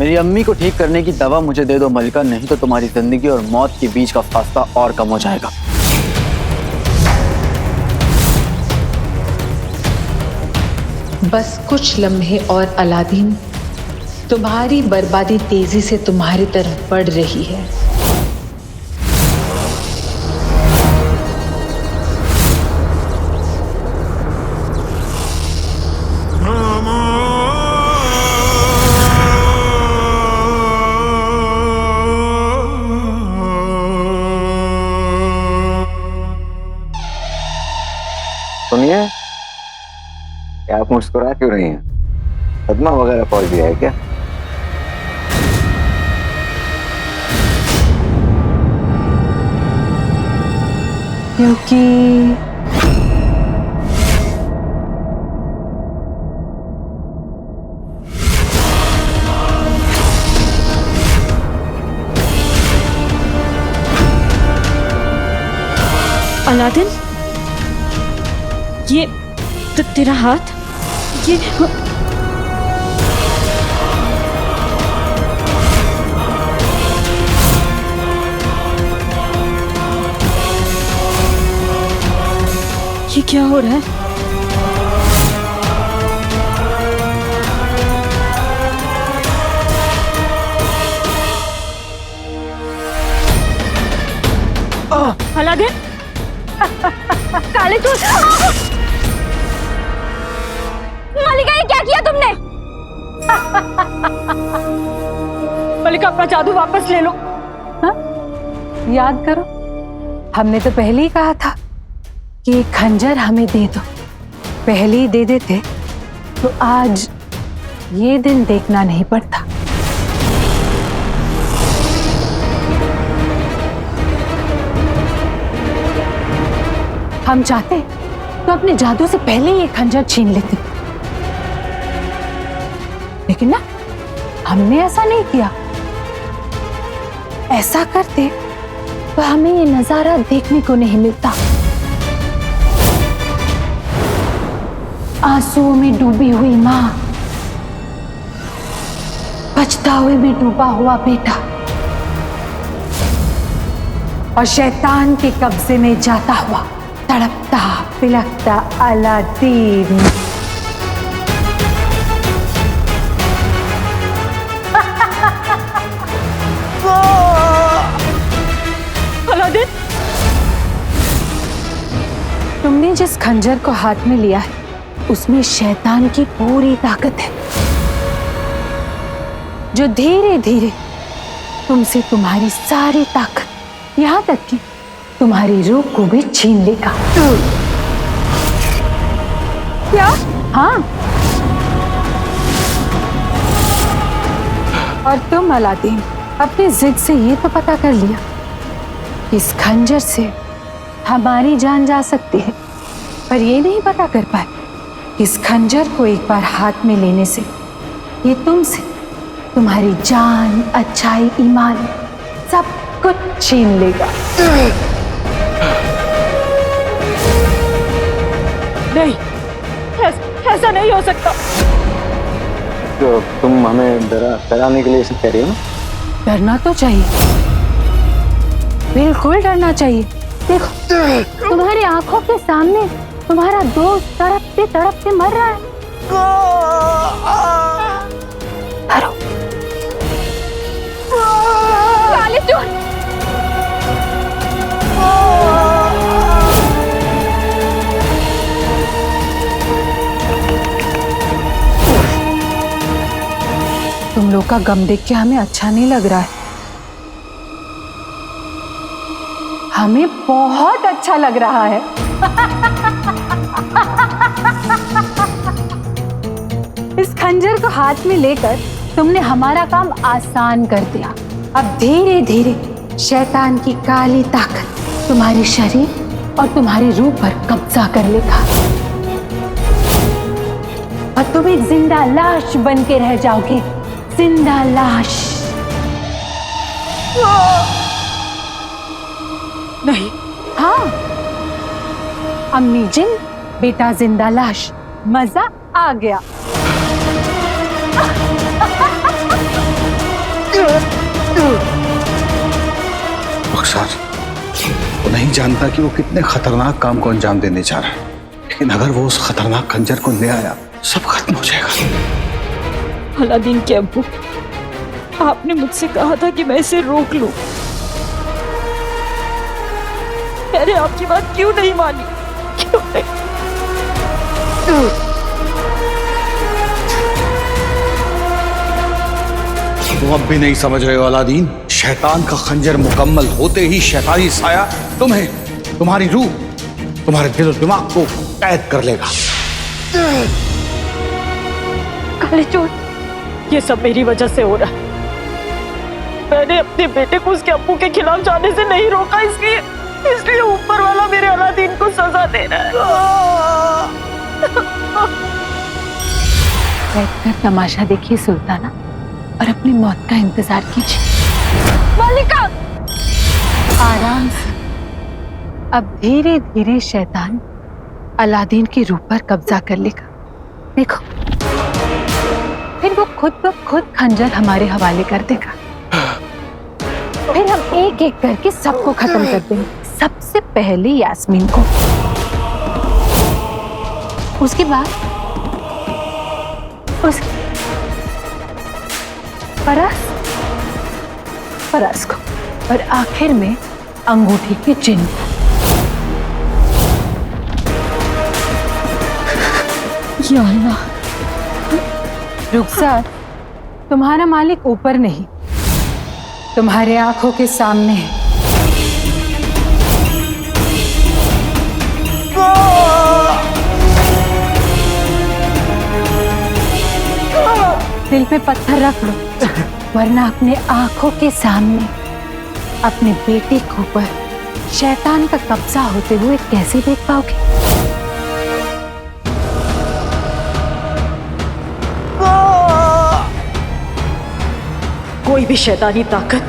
मेरी अम्मी को ठीक करने की दवा मुझे दे दो मलिका, नहीं तो तुम्हारी जिंदगी और मौत के बीच का फासला और कम हो जाएगा। बस कुछ लम्हे और अलादीन, तुम्हारी बर्बादी तेजी से तुम्हारी तरफ बढ़ रही है। सुनिए, आप मुस्कुरा क्यों रही हैं? सदमा वगैरह पहुंच गया है क्या? क्योंकि अलादीन, ये तेरा हाथ, ये क्या हो रहा है? अलादीन, काले तू मलिका, ये क्या किया तुमने? मलिका, अपना जादू वापस ले लो। हाँ? याद करो, हमने तो पहले ही कहा था कि खंजर हमें दे दो। पहले ही दे देते तो आज ये दिन देखना नहीं पड़ता। हम चाहते तो अपने जादू से पहले ही ये खंजर छीन लेते, लेकिन ना, हमने ऐसा नहीं किया। ऐसा करते तो हमें ये नजारा देखने को नहीं मिलता। आंसुओं में डूबी हुई मां, पछतावे में डूबा हुआ बेटा और शैतान के कब्जे में जाता हुआ तड़पता पिलकता अलादीन। अलादीन, तुमने जिस खंजर को हाथ में लिया है उसमें शैतान की पूरी ताकत है, जो धीरे धीरे तुमसे तुम्हारी सारी ताकत, यहां तक कि तुम्हारी रूह को भी छीन लेगा। क्या? हाँ। और तुम अलादीन, अपनी जिद से ये तो पता कर लिया कि इस खंजर से हमारी जान जा सकती है, पर ये नहीं पता कर पाए कि इस खंजर को एक बार हाथ में लेने से ये तुमसे तुम्हारी जान, अच्छाई, ईमान सब कुछ छीन लेगा। नहीं, ऐसा नहीं हो सकता। तो तुम हमें डराने के लिए ऐसे कह रही हो ना? डरना तो चाहिए, बिल्कुल डरना चाहिए। देखो, तुम्हारी आंखों के सामने तुम्हारा दोस्त तड़पते मर रहा है। डरो। तुम लोग का गम देख के हमें अच्छा नहीं लग रहा है। हमें बहुत अच्छा लग रहा है। इस खंजर को हाथ में लेकर तुमने हमारा काम आसान कर दिया। अब धीरे धीरे शैतान की काली ताकत तुम्हारे शरीर और तुम्हारी रूह पर कब्जा कर लेगा और तुम एक जिंदा लाश बन के रह जाओगे। जिंदा लाश। नहीं। हाँ, अम्मी जिन, बेटा जिंदा लाश, मजा आ गया। बख्शार, वो नहीं जानता कि वो कितने खतरनाक काम को अंजाम देने जा रहा है, लेकिन अगर वो उस खतरनाक खंजर को ले आया सब खत्म हो जाएगा। अलादीन के अब्बू, आपने मुझसे कहा था कि मैं इसे रोक लूं। मैंने आपकी बात क्यों नहीं मानी? क्यों नहीं? तुम अब भी नहीं समझ रहे हो अलादीन। शैतान का खंजर मुकम्मल होते ही शैतानी साया तुम्हें, तुम्हारी रूह, तुम्हारे दिल और दिमाग को कैद कर लेगा। काले चोर, ये सब मेरी वजह से हो रहा है। मैंने अपने बेटे को उसके अब्बू के खिलाफ जाने से नहीं रोका, इसलिए ऊपर वाला मेरे अलादीन को सजा दे रहा है। बैठकर तमाशा देखिए सुल्ताना, और अपनी मौत का इंतजार कीजिए। मालिका, आराम से। अब धीरे धीरे शैतान अलादीन की रूह पर कब्जा कर लेगा। देखो, फिर वो खुद ब खुद खंजर हमारे हवाले कर देगा। फिर हम एक एक करके सबको खत्म कर देंगे। सबसे पहले यास्मीन को, उसके बाद फराज को, और आखिर में अंगूठी के चिन्ह। या अल्लाह। रुखसार, तुम्हारा मालिक ऊपर नहीं, तुम्हारे आंखों के सामने है। दिल पे पत्थर रख लो, वरना अपने आंखों के सामने अपने बेटे के ऊपर शैतान का कब्जा होते हुए कैसे देख पाओगे? कोई भी शैतानी ताकत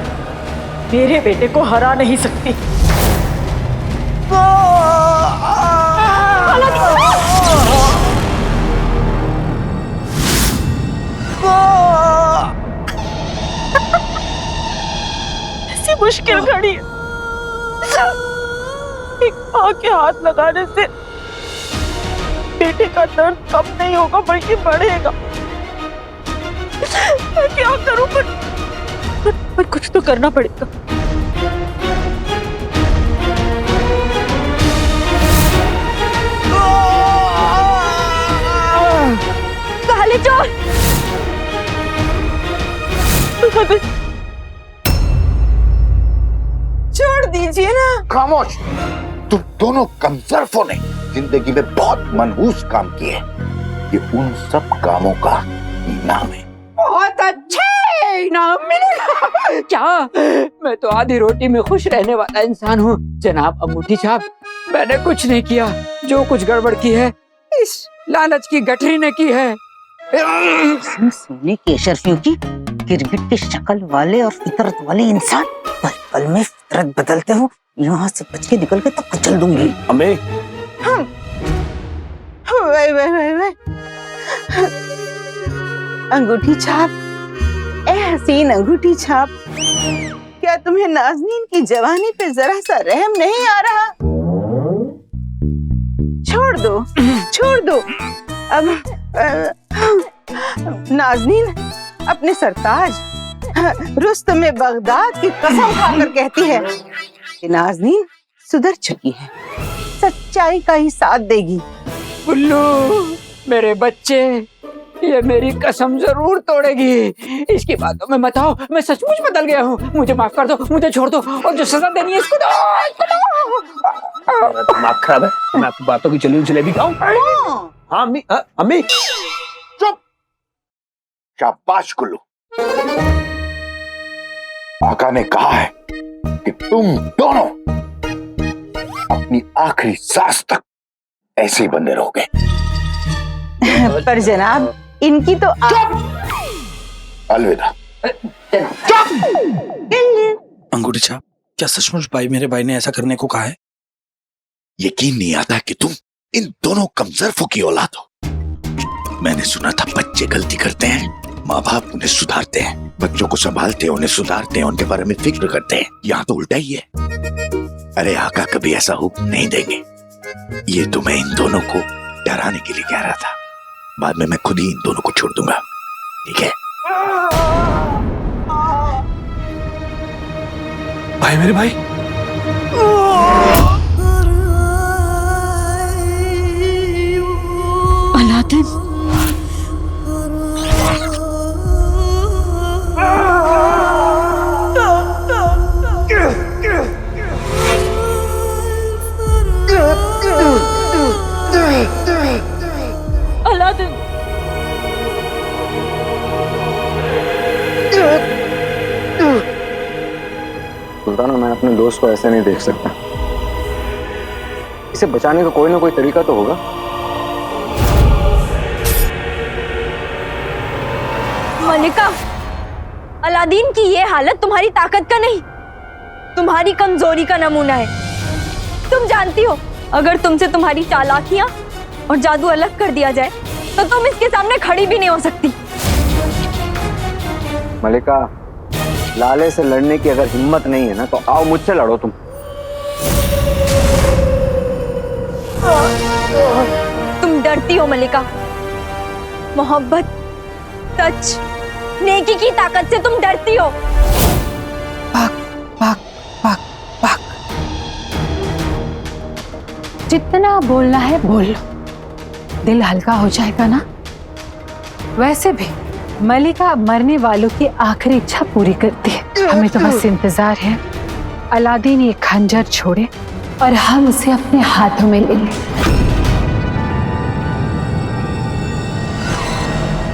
मेरे बेटे को हरा नहीं सकती। ऐसी मुश्किल घड़ी एक माँ के हाथ लगाने से बेटे का दर्द कम नहीं होगा बल्कि बढ़ेगा। मैं क्या करूं? पर कुछ तो करना पड़ेगा। काले चोर, छोड़ दीजिए ना। खामोश। तुम दोनों कमजरफों ने जिंदगी में बहुत मनहूस काम किए। ये उन सब कामों का इनाम है। बहुत अच्छे इनाम मिलेगा। क्या? मैं तो आधी रोटी में खुश रहने वाला इंसान हूँ जनाब अंगूठी छाप। मैंने कुछ नहीं किया। जो कुछ गड़बड़ की है इस लालच की गठरी ने की है। सोने की अशरफियों की गिरगिट की शक्ल वाले और फितरत वाले इंसान, पल पल में फितरत बदलते हो। यहाँ से बच के निकल के तो कुचल दूंगी। अम्मी, अंगूठी छाप, ए हसीन अंगूठी छाप, क्या तुम्हें नाज़नीन की जवानी पे जरा सा रहम नहीं आ रहा? छोड़ दो, छोड़ दो। अब नाज़नीन अपने सरताज रुस्तम बगदाद की कसम खाकर कहती है कि नाज़नीन सुधर चुकी है, सच्चाई का ही साथ देगी। बुल्लू, मेरे बच्चे, ये मेरी कसम जरूर तोड़ेगी। इसकी बातों में मत आओ, मैं सचमुच बदल गया हूँ। मुझे माफ कर दो, मुझे छोड़ दो, और जो सजा देनी है इसको दो। मेरा दिमाग खराब है। मैं आपकी बातों की चली हुई जलेबी खाऊं? हाँ अम्मी, अम्मी चुप। शाबाश गुल्लू। आका ने कहा है कि तुम दोनों अपनी आखिरी सांस तक ऐसे ही बंधे रहोगे। पर जनाब, इनकी तो अलविदा। अंगूठी छाप, क्या सचमुच मेरे भाई ने ऐसा करने को कहा है? यकीन नहीं आता कि तुम इन दोनों कमजरफों की औलाद हो। मैंने सुना था बच्चे गलती करते हैं माँ बाप उन्हें सुधारते हैं, बच्चों को संभालते हैं, उन्हें सुधारते हैं, उनके बारे में फिक्र करते हैं। यहाँ तो उल्टा ही है। अरे आका कभी ऐसा हुक्म नहीं देंगे। ये तो मैं इन दोनों को डराने के लिए कह रहा था। बाद में मैं खुद ही इन दोनों को छोड़ दूंगा, ठीक है? भाई मेरे भाई, अलादीन, अलादीन, सुल्ताना, मैं अपने दोस्त को ऐसे नहीं देख सकता। इसे बचाने का कोई ना कोई तरीका तो होगा। मलिका, अलादीन की ये हालत तुम्हारी ताकत का नहीं, तुम्हारी कमजोरी का नमूना है। तुम जानती हो, अगर तुमसे तुम्हारी चालाकियां और जादू अलग कर दिया जाए तो तुम इसके सामने खड़ी भी नहीं हो सकती। मलिका, लाले से लड़ने की अगर हिम्मत नहीं है ना तो आओ मुझसे लड़ो तुम। तुम डरती हो मलिका। मोहब्बत, सच, नेकी की ताकत से तुम डरती हो। पाक पाक पाक पाक। जितना बोलना है बोल लो, दिल हल्का हो जाएगा ना। वैसे भी मलिका मरने वालों की आखिरी इच्छा पूरी करती है। हमें तो बस इंतजार है अलादीन ये खंजर छोड़े और हम उसे अपने हाथों में ले लें।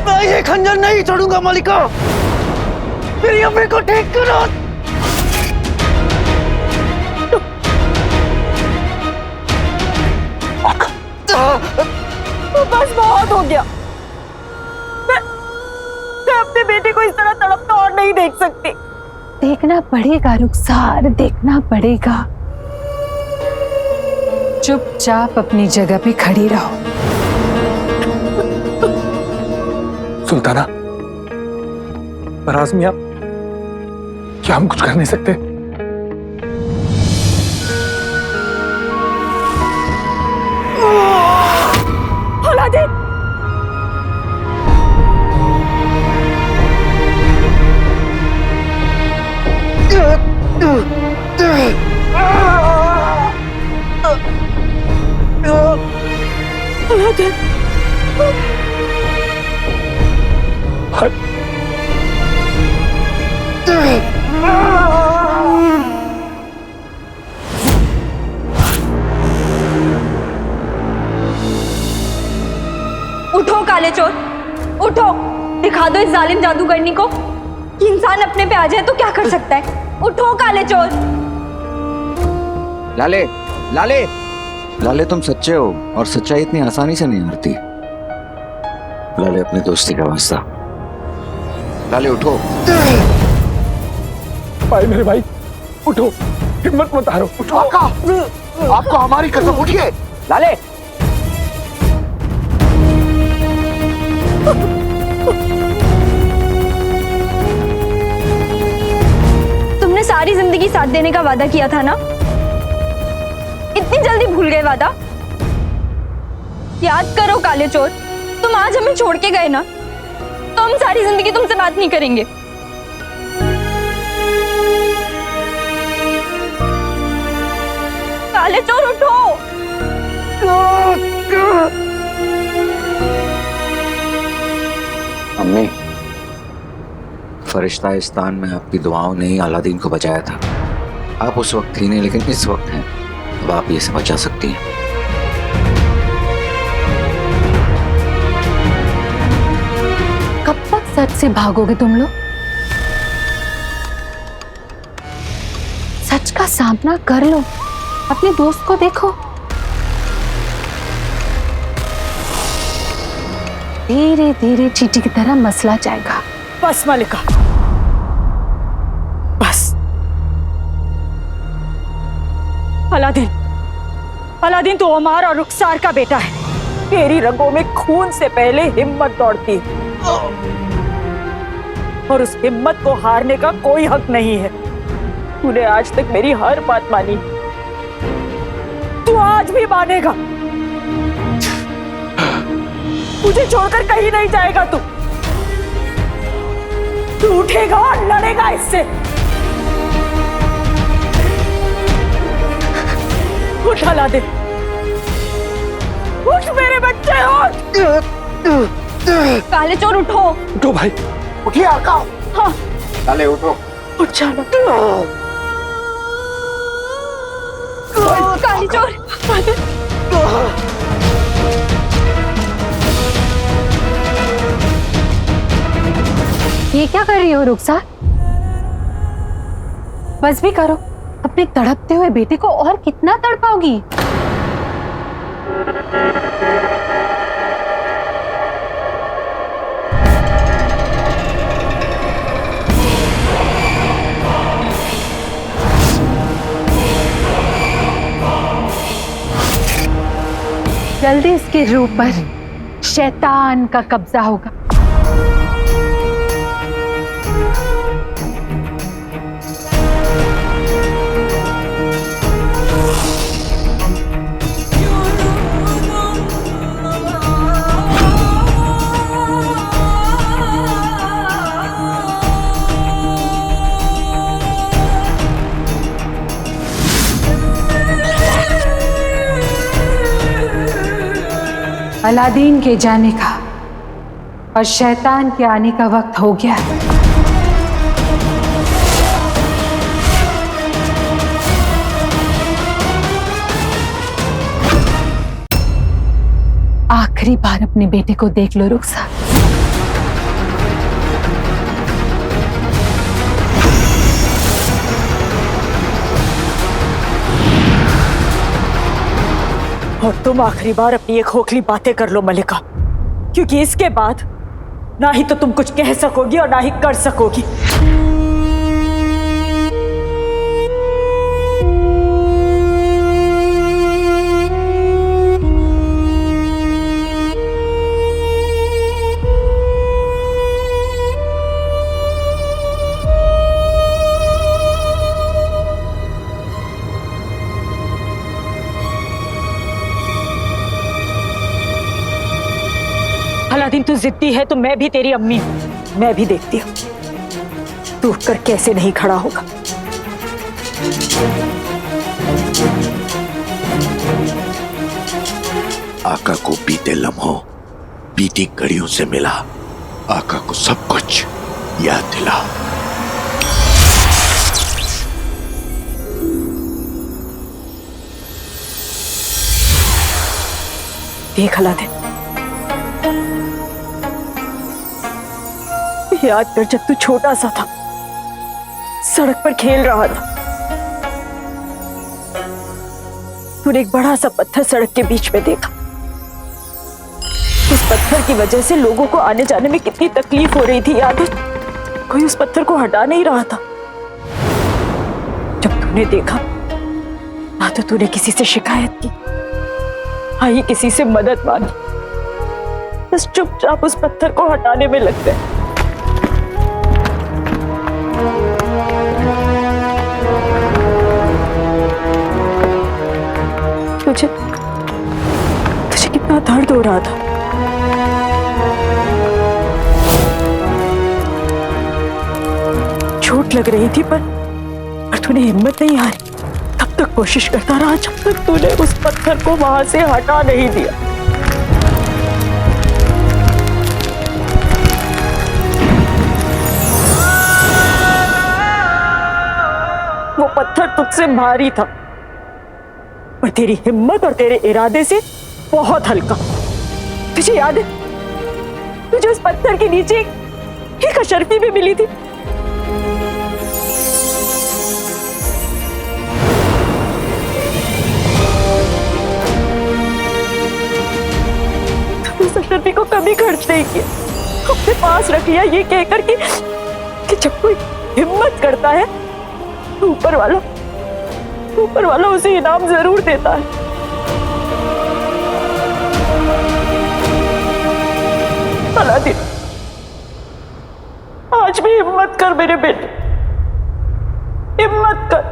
मैं ये खंजर नहीं छोड़ूंगा मलिका। मेरी अम्मी को ठीक करो। बस बहुत हो गया। मैं अपने बेटे को इस तरह तड़पता और नहीं देख सकती। देखना पड़ेगा रुखसार, देखना पड़ेगा। चुपचाप अपनी जगह पे खड़ी रहो। सुल्ताना, पर आज़मिया, क्या हम कुछ कर नहीं सकते? अलादीन, उठो काले चोर, उठो। दिखा दो इस जालिम जादूगरनी को कि इंसान अपने पे आ जाए तो क्या कर सकता है। उठो काले चोर। लाले, लाले, लाले, तुम सच्चे हो और सच्चाई इतनी आसानी से नहीं हारती। लाले, अपनी दोस्ती का वास्ता। लाले उठो। भाई मेरे भाई, उठो, हिम्मत मत हारो, उठो। आका, आपको हमारी कसम, उठिए। लाले, तुमने सारी जिंदगी साथ देने का वादा किया था ना, इतनी जल्दी भूल गए वादा? याद करो काले चोर, तुम आज हमें छोड़ के गए ना, तो हम सारी जिंदगी तुमसे बात नहीं करेंगे। काले चोर उठो। अम्मी, फरिश्ता-ए-इस्तान में आपकी दुआओं ने ही अलादीन को बचाया था। आप उस वक्त थी नहीं, लेकिन इस वक्त हैं। अब आप ये से बचा सकती हैं। कब तक सच से भागोगे तुम लोग? सच का सामना कर लो, अपने दोस्त को देखो। धीरे धीरे चींटी की तरह मसला जाएगा। बस मलिका, बस। अलादीन, अलादीन तो उमर और रुखसार का बेटा है। तेरी रगों में खून से पहले हिम्मत दौड़ती है। और उस हिम्मत को हारने का कोई हक नहीं है। तूने आज तक मेरी हर बात मानी, तू आज भी मानेगा। मुझे छोड़कर कहीं नहीं जाएगा तू। तू उठेगा और लड़ेगा इससे। उठा ला दे, उठ मेरे बच्चे, उठ। काले चोर उठो। उठो भाई, उठिए आका। हाँ लाले उठो। उठ जाना। काले चोर। ये क्या कर रही हो रुखसार? बस भी करो, अपने तड़पते हुए बेटे को और कितना तड़पाओगी? जल्दी इसके रूप पर शैतान का कब्जा होगा। अलादीन के जाने का और शैतान के आने का वक्त हो गया। आखिरी बार अपने बेटे को देख लो रुखसार। और तुम आखिरी बार अपनी ये खोखली बातें कर लो मलिका, क्योंकि इसके बाद ना ही तो तुम कुछ कह सकोगी और ना ही कर सकोगी। अलादीन तू जिद्दी है तो मैं भी तेरी अम्मी हूं, मैं भी देखती हूँ तू उठकर कैसे नहीं खड़ा होगा। आका को बीते लम्हों, बीती घड़ियों से मिला। आका को सब कुछ याद दिला। देख अलादीन, याद कर जब तू छोटा सा था, सड़क पर खेल रहा था, तूने एक बड़ा सा पत्थर सड़क के बीच में देखा। उस पत्थर की वजह से लोगों को आने जाने में कितनी तकलीफ हो रही थी, याद है? कोई उस पत्थर को हटा नहीं रहा था। जब तूने देखा ना तो तूने किसी से शिकायत की, हाँ ही किसी से मदद मांगी, बस चुपचाप उस पत्थर को हटाने में लग गए। तुझे कितना दर्द हो रहा था। चोट लग रही थी पर तूने हिम्मत नहीं हारी। तब तक कोशिश करता रहा जब तक तूने उस पत्थर को वहां से हटा नहीं दिया। वो पत्थर तुझसे भारी था पर तेरी हिम्मत और तेरे इरादे से बहुत हल्का। तुझे याद है तुझे उस पत्थर के नीचे एक अशर्फी भी मिली थी। उस अशर्फी को कभी खर्च नहीं किया, अपने पास रख लिया ये कहकर कि जब कोई हिम्मत करता है तो ऊपर वाला उसे इनाम जरूर देता है। अलादीन आज भी हिम्मत कर मेरे बेटे, हिम्मत कर।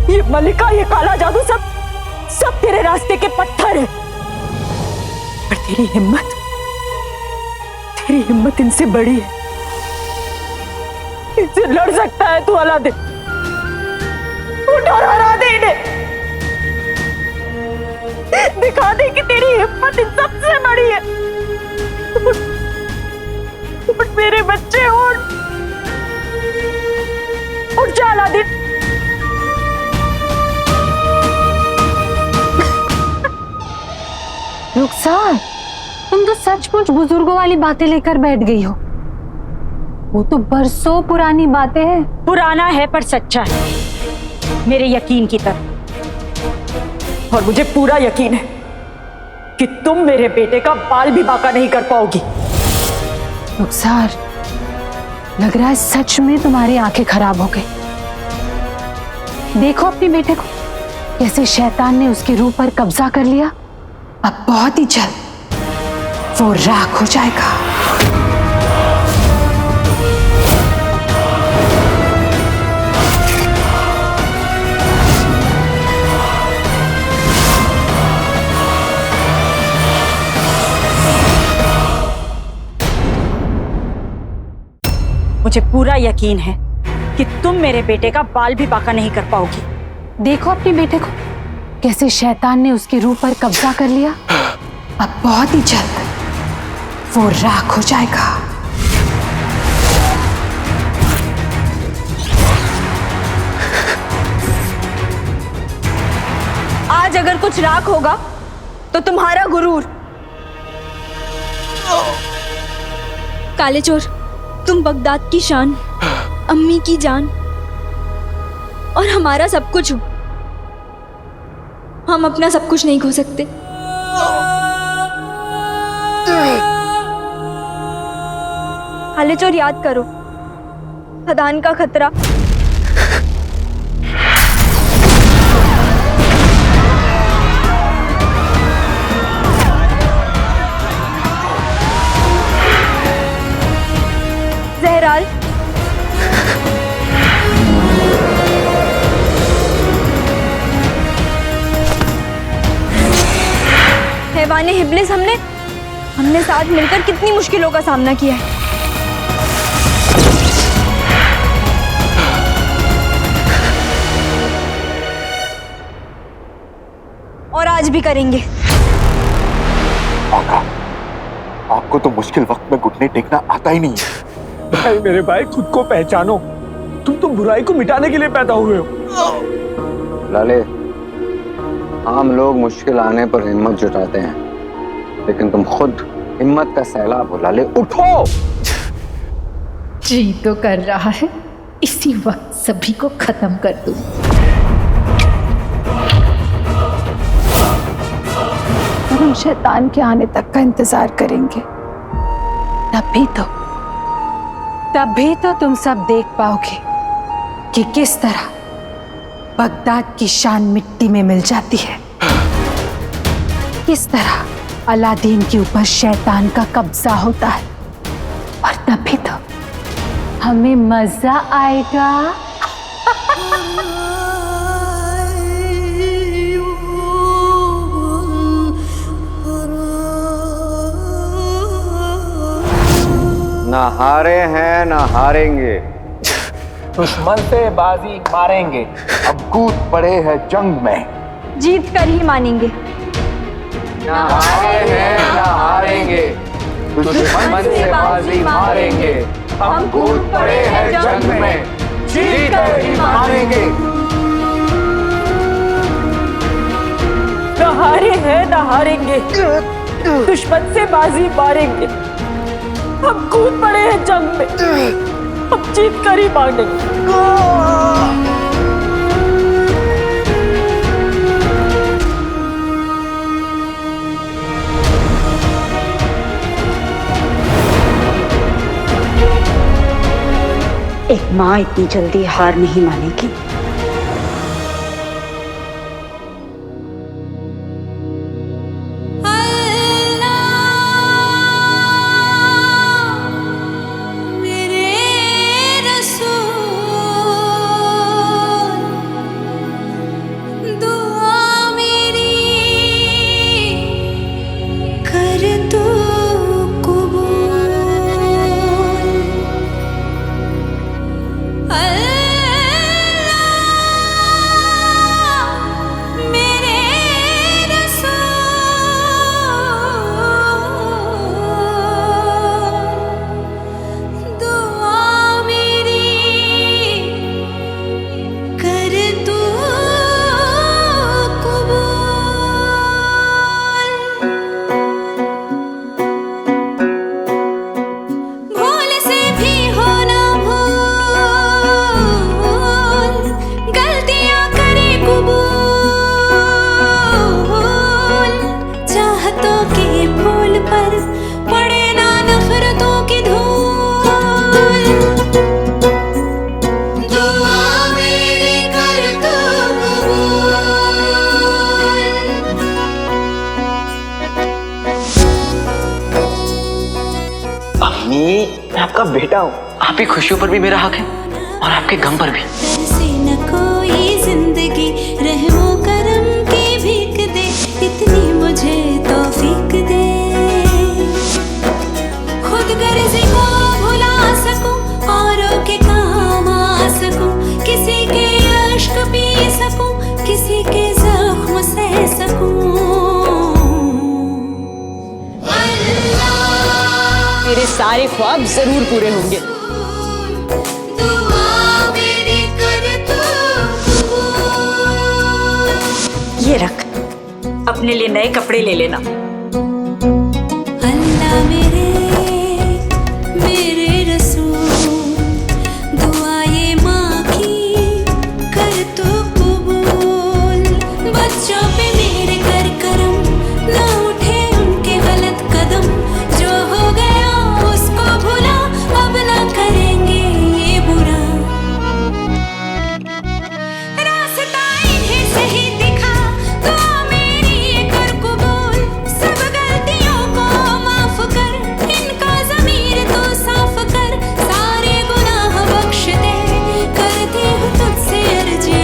ये मलिका, ये काला जादू सब तेरे रास्ते के पत्थर है, पर तेरी हिम्मत इनसे बड़ी है। इनसे लड़ सकता है तू अलादीन, उठ और हरा दे इन्हें, दिखा दे कि तेरी हिम्मत इन सबसे बड़ी है। उठ मेरे बच्चे, उठ जा अलादीन। रुखसार, तुम तो सचमुच बुजुर्गों वाली बातें लेकर बैठ गई हो। वो तो बरसों पुरानी बातें हैं। पुराना है पर सच्चा है, मेरे यकीन की तरह। और मुझे पूरा यकीन है कि तुम मेरे बेटे का बाल भी बांका नहीं कर पाओगी। रुखसार, लग रहा है सच में तुम्हारी आंखें खराब हो गई। देखो अपने बेटे को, कैसे शैतान ने उसकी रूह पर कब्जा कर लिया। अब बहुत ही जल्द वो राख हो जाएगा। मुझे पूरा यकीन है कि तुम मेरे बेटे का बाल भी बांका नहीं कर पाओगी। देखो अपने बेटे को, कैसे शैतान ने उसकी रूह पर कब्जा कर लिया। अब बहुत ही जल्द वो राख हो जाएगा। आज अगर कुछ राख होगा तो तुम्हारा गुरूर। काले चोर, तुम बगदाद की शान, अम्मी की जान और हमारा सब कुछ हो। हम अपना सब कुछ नहीं खो सकते। काले चोर, याद करो, खदान का खतरा। जहराल, हैवाने हिब्लिस, हमने साथ मिलकर कितनी मुश्किलों का सामना किया है। और आज भी करेंगे। आका, आपको तो मुश्किल वक्त में घुटने टेकना आता ही नहीं है। भाई मेरे भाई, खुद को पहचानो। तुम तो बुराई को मिटाने के लिए पैदा हुए हो। लाले, आम लोग मुश्किल आने पर हिम्मत जुटाते हैं, लेकिन तुम खुद हिम्मत का सैलाब हो। लाले उठो। जी तो कर रहा है, इसी वक्त सभी को खत्म कर दूं। हम शैतान के आने तक का इंतजार करेंगे। तभी तो तुम सब देख पाओगे कि किस तरह बगदाद की शान मिट्टी में मिल जाती है, किस तरह अलादीन के ऊपर शैतान का कब्जा होता है। और तभी तो हमें मजा आएगा। ना हारे हैं ना हारेंगे, दुश्मन से बाजी मारेंगे। अब कूद पड़े हैं जंग में, जीत कर ही मानेंगे। ना हारे हैं ना हारेंगे, दुश्मन से बाजी मारेंगे। हम कूद पड़े हैं जंग में, जीत कर ही मारेंगे। ना हारे हैं ना हारेंगे, दुश्मन से बाजी मारेंगे। हम कूद पड़े हैं जंग में, हम जीत कर ही मानेंगे। एक माँ इतनी जल्दी हार नहीं मानेगी। मैं आपका बेटा हूँ। आपकी खुशियों पर भी मेरा हक है और आपके गम पर भी। से न कोई जिंदगी रहमो करम की भीख दे, इतनी मुझे तौफीक दे। खुद गर्जी को भुला सकूं, औरों के काम आ सकूं, किसी के अश्क पी सकूं, किसी के जख्म सह सकूं। मेरे सारे ख्वाब जरूर पूरे होंगे। ये रख, अपने लिए नए कपड़े ले लेना। अल्लाह मेरे रसूल, दुआ ये माँ की कर तो कबूल। बच्चों पे मेरे कर करम, ना उठे उनके गलत कदम। जो हो गया उसको भुला, अब ना करेंगे ये बुरा। रास्ता इन्हें सही दिखा, दुआ मेरी ये कर कबूल। सब गलतियों को माफ कर, इनका ज़मीर तो साफ कर। सारे गुनाह बख्श दे, करती हूँ तुझसे अर्ज़ी।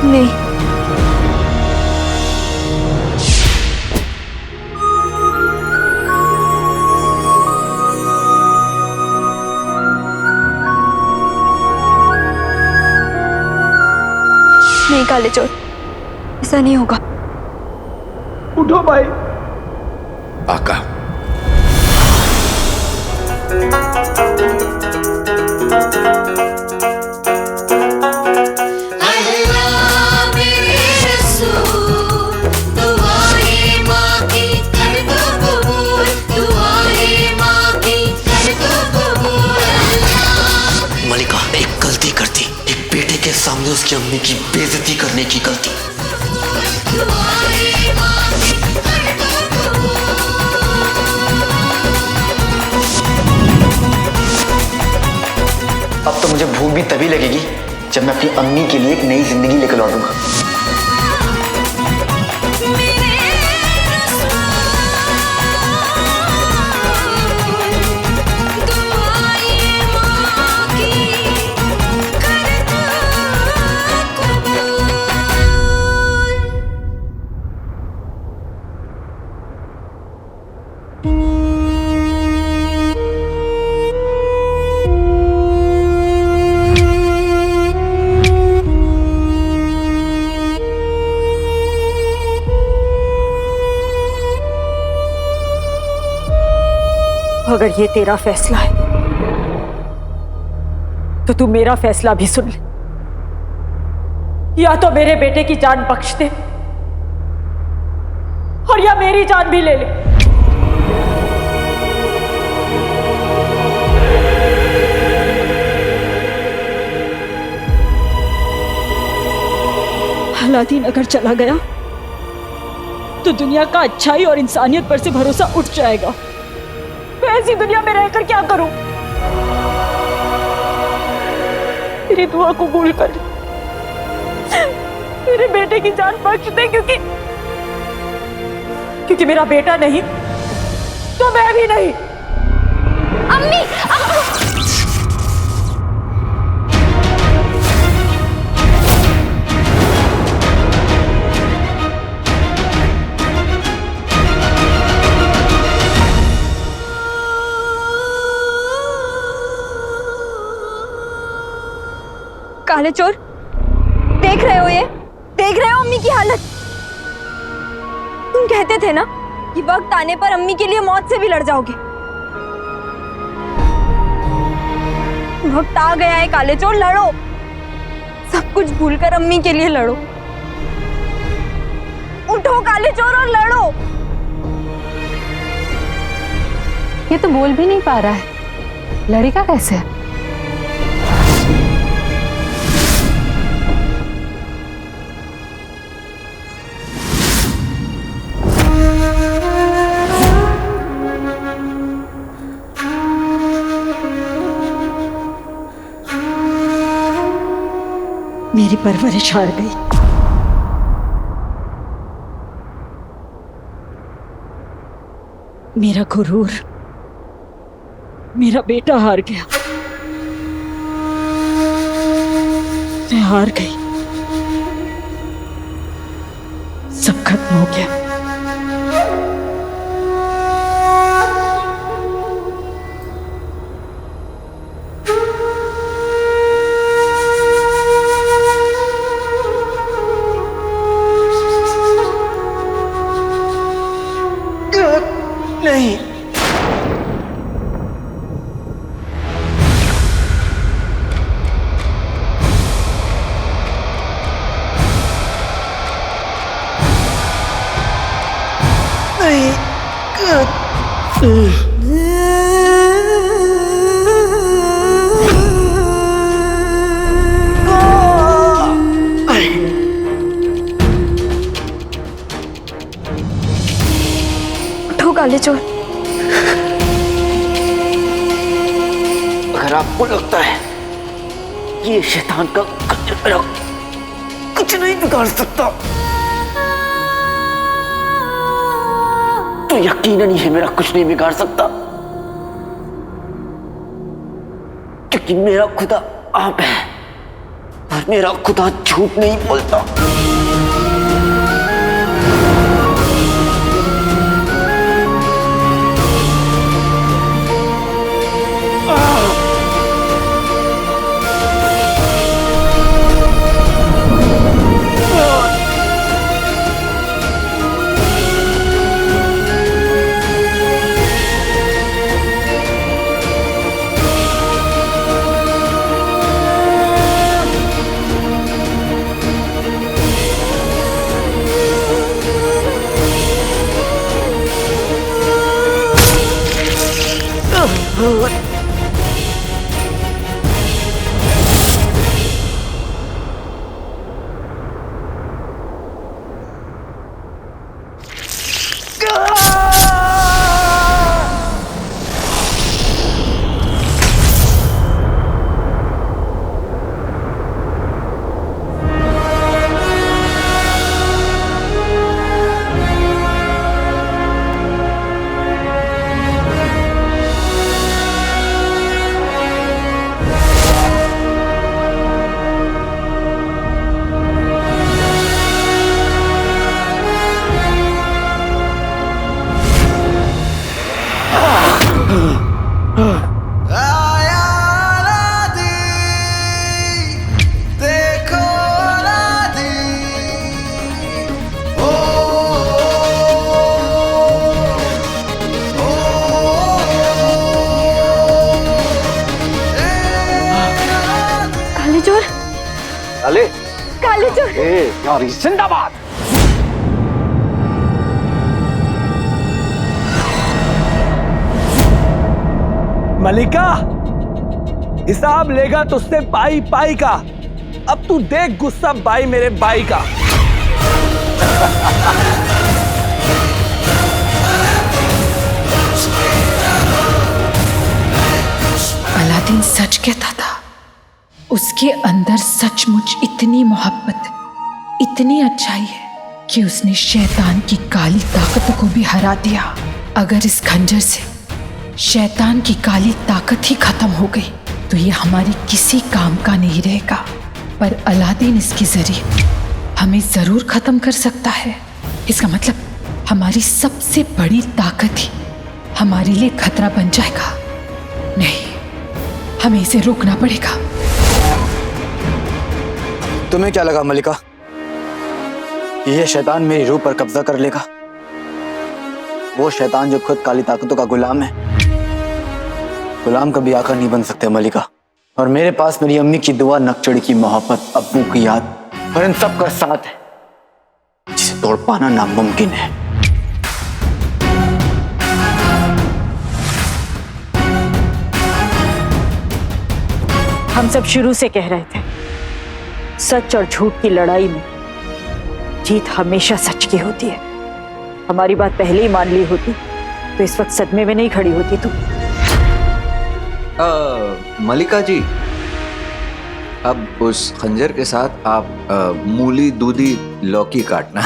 नहीं, नहीं काले चोर, ऐसा नहीं होगा। उठो भाई। आका, मलिका एक गलती करती, एक बेटे के सामने उसकी अम्मी की बेइज्जती करने की गलती। अब तो मुझे भूख भी तभी लगेगी जब मैं अपनी अम्मी के लिए एक नई जिंदगी लेकर लौटूंगा। अगर ये तेरा फैसला है तो तू मेरा फैसला भी सुन ले। या तो मेरे बेटे की जान बख्श दे और या मेरी जान भी ले ले। अलादीन अगर चला गया तो दुनिया का अच्छाई और इंसानियत पर से भरोसा उठ जाएगा। मैं ऐसी दुनिया में रहकर क्या करूं? मेरी दुआ कबूल कर, मेरे बेटे की जान बख्श दे, क्योंकि मेरा बेटा नहीं तो मैं भी नहीं। अम्मी, काले चोर, देख रहे हो देख रहे हो अम्मी की हालत? तुम कहते थे ना कि वक्त आने पर अम्मी के लिए मौत से भी लड़ जाओगे। वक्त आ गया है काले चोर, लड़ो। सब कुछ भूलकर अम्मी के लिए लड़ो। उठो काले चोर और लड़ो। ये तो बोल भी नहीं पा रहा है, लड़ेगा कैसे? मेरी परवरिश हार गई। मेरा गुरूर, मेरा बेटा हार गया। मैं हार गई, सब खत्म हो गया। नहीं, उठो काले चोर। अगर आपको लगता है ये शैतान का खंजर मेरा कुछ नहीं बिगाड़ सकता तो यकीनन ये मेरा कुछ नहीं बिगाड़ सकता, क्योंकि मेरा खुदा आप है और मेरा खुदा झूठ नहीं बोलता। काले काले चोर, यार जिंदाबाद। मलिका, हिसाब लेगा तुझसे पाई पाई का। अब तू देख गुस्सा बाई मेरे बाई का। अलादीन सच कहता था। उसके अंदर सचमुच इतनी मोहब्बत, इतनी अच्छाई है कि उसने शैतान की काली ताकतों को भी हरा दिया। अगर इस खंजर से शैतान की काली ताकत ही खत्म हो गई तो ये हमारी किसी काम का नहीं रहेगा। पर अलादीन इसके जरिए हमें जरूर खत्म कर सकता है। इसका मतलब हमारी सबसे बड़ी ताकत ही हमारे लिए खतरा बन जाएगा। नहीं, हमें इसे रोकना पड़ेगा। तुम्हें क्या लगा मलिका, यह शैतान मेरी रूह पर कब्जा कर लेगा? वो शैतान जो खुद काली ताकतों का गुलाम है। गुलाम कभी आका नहीं बन सकते मलिका। और मेरे पास मेरी अम्मी की दुआ, नकचड़ी की मोहब्बत, अब्बू की याद और इन सब का साथ है जिसे तोड़ पाना नामुमकिन है। हम सब शुरू से कह रहे थे, सच और झूठ की लड़ाई में जीत हमेशा सच की होती है। हमारी बात पहले ही मान ली होती तो इस वक्त सदमे में नहीं खड़ी होती तुम। मलिका जी, अब उस खंजर के साथ आप मूली, दूधी, लौकी काटना।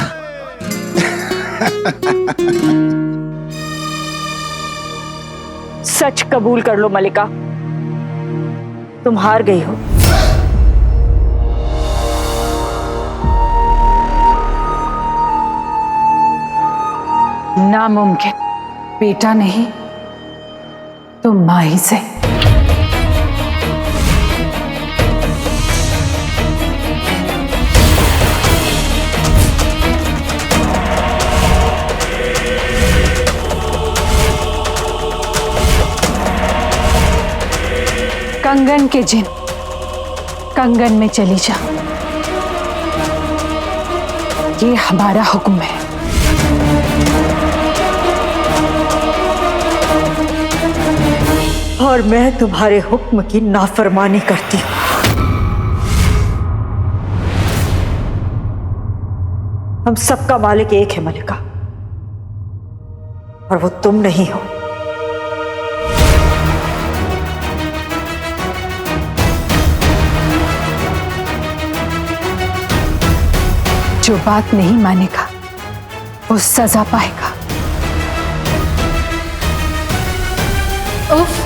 सच कबूल कर लो मलिका, तुम हार गई हो। नामुमकिन। बेटा नहीं तो मां ही से। कंगन के जिन कंगन में चली जा, ये हमारा हुक्म है। और मैं तुम्हारे हुक्म की नाफरमानी करती हूं। हम सबका मालिक एक है मलिका, और वो तुम नहीं हो। जो बात नहीं मानेगा वो सजा पाएगा। उफ,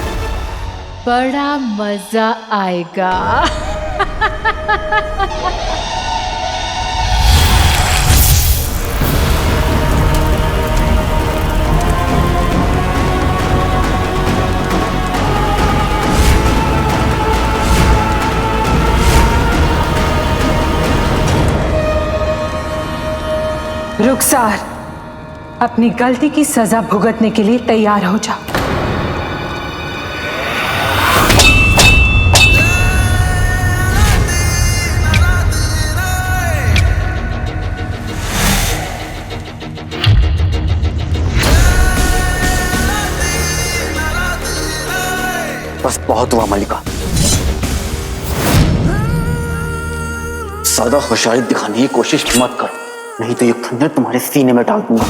बड़ा मजा आएगा। रुखसार, अपनी गलती की सजा भुगतने के लिए तैयार हो जा। बस बहुत हुआ मलिका, ज्यादा होशियारी दिखाने की कोशिश मत करो, नहीं तो ये खंजर तुम्हारे सीने में डाल दूंगा।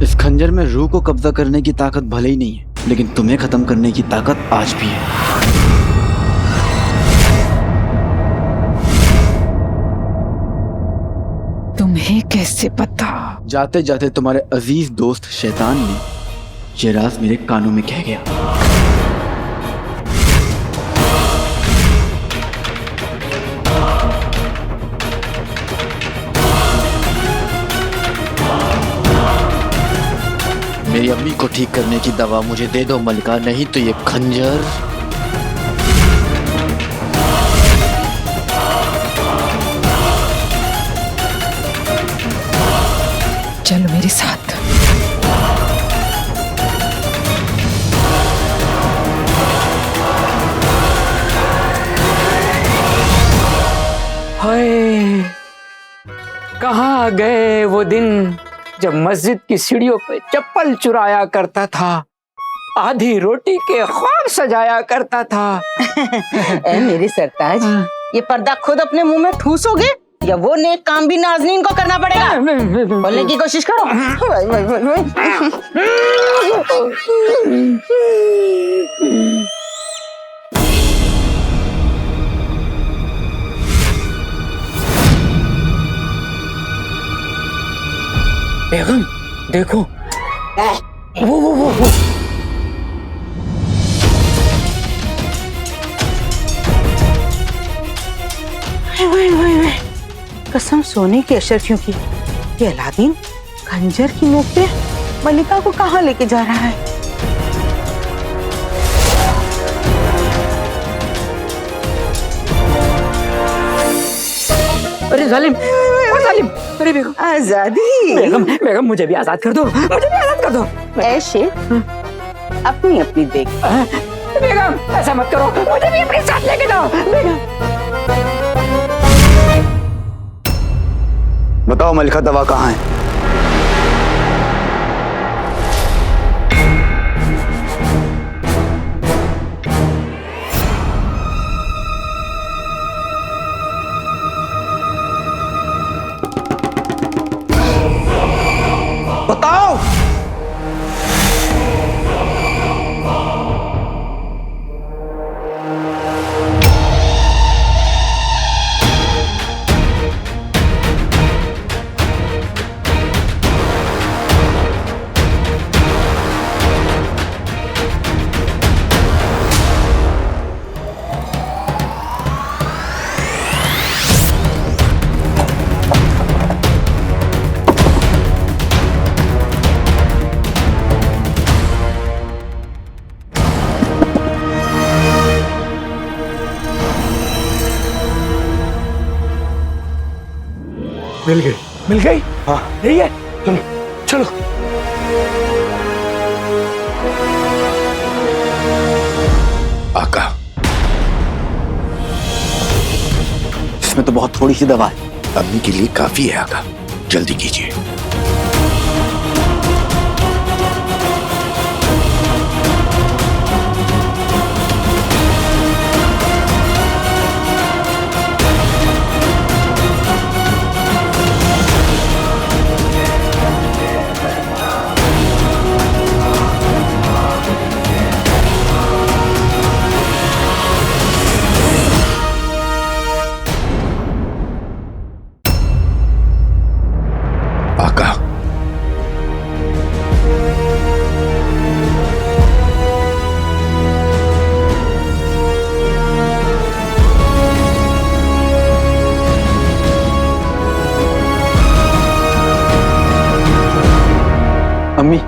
इस खंजर में रूह को कब्जा करने की ताकत भले ही नहीं है, लेकिन तुम्हें खत्म करने की ताकत आज भी है। तुम्हें कैसे पता? जाते जाते तुम्हारे अजीज दोस्त शैतान ने ये राज मेरे कानों में कह गया। मेरी अम्मी को ठीक करने की दवा मुझे दे दो मलिका, नहीं तो ये खंजर। चलो मेरे साथ। कहाँ गए वो दिन जब मस्जिद की सीढ़ियों पे चप्पल चुराया करता था, आधी रोटी के ख्वाब सजाया करता था। ए मेरे सरताज, ये पर्दा खुद अपने मुंह में ठूसोगे या वो नेक काम भी नाज़नीन को करना पड़ेगा? बोलने की कोशिश करो। Y, Y, Y, Y. बेगम देखो, वो वाई, वाई, वाई। कसम सोने की अशरफियों की, ये अलादीन खंजर की नोक पे मलिका को कहाँ लेके जा रहा है? अरे जालिम, ओ जालिम, अरे बेगम आजादी। बेगम मुझे भी आजाद कर दो, मुझे भी आजाद कर दो। ऐशे अपनी अपनी देख। बेगम ऐसा मत करो, मुझे भी अपने साथ लेके जाओ। बेगम बताओ मलिका दवा कहाँ है? बताओ। मिल गई, मिल गई। हाँ यही है, चलो चलो। आका, इसमें तो बहुत थोड़ी सी दवा है। अम्मी के लिए काफी है आका, जल्दी कीजिए। आका, अम्मी,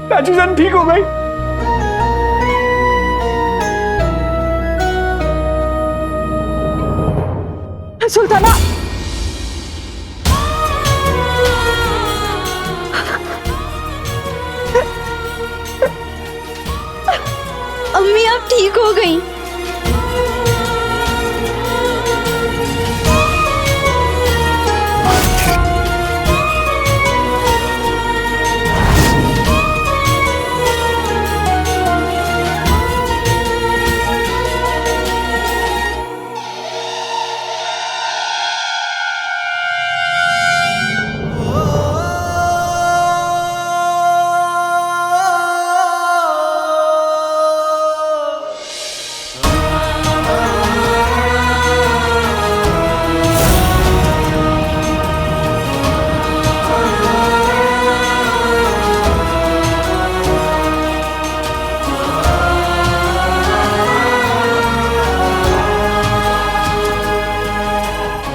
चाची जान ठीक हो गई। सुल्ताना। अम्मी आप ठीक हो गई?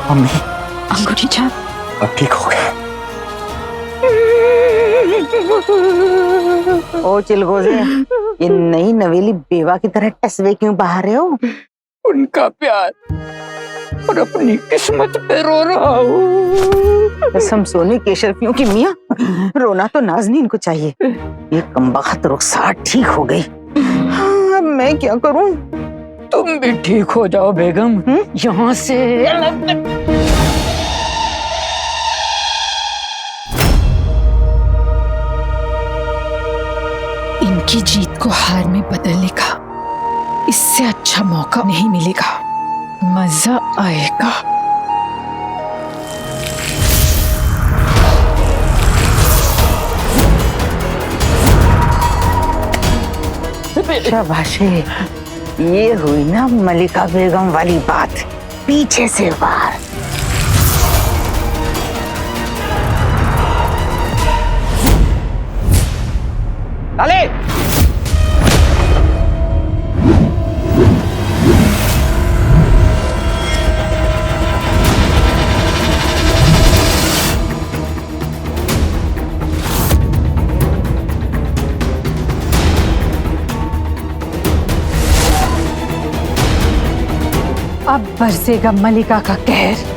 मम्मी अंगूठी छाप अब ठीक हो गए। ओ चिलगोजे, ये नई नवेली बेवा की तरह टसवे क्यों बहा रहे हो? उनका प्यार और अपनी किस्मत पे रो रहा हूँ। कसम सोने केशरफियों की मियाँ, रोना तो नाज़नीन को चाहिए। ये कमबख्त रुखसार ठीक हो गई। हाँ, अब मैं क्या करूँ? तुम भी ठीक हो जाओ बेगम। यहाँ से इनकी जीत को हार में बदलने का इससे अच्छा मौका नहीं मिलेगा। मजा आएगा। शाबाशी, ये हुई ना मलिका बेगम वाली बात, पीछे से वार। अले अब बरसेगा मलिका का कहर।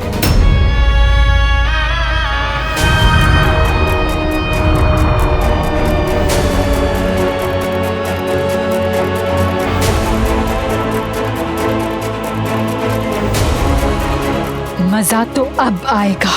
मजा तो अब आएगा।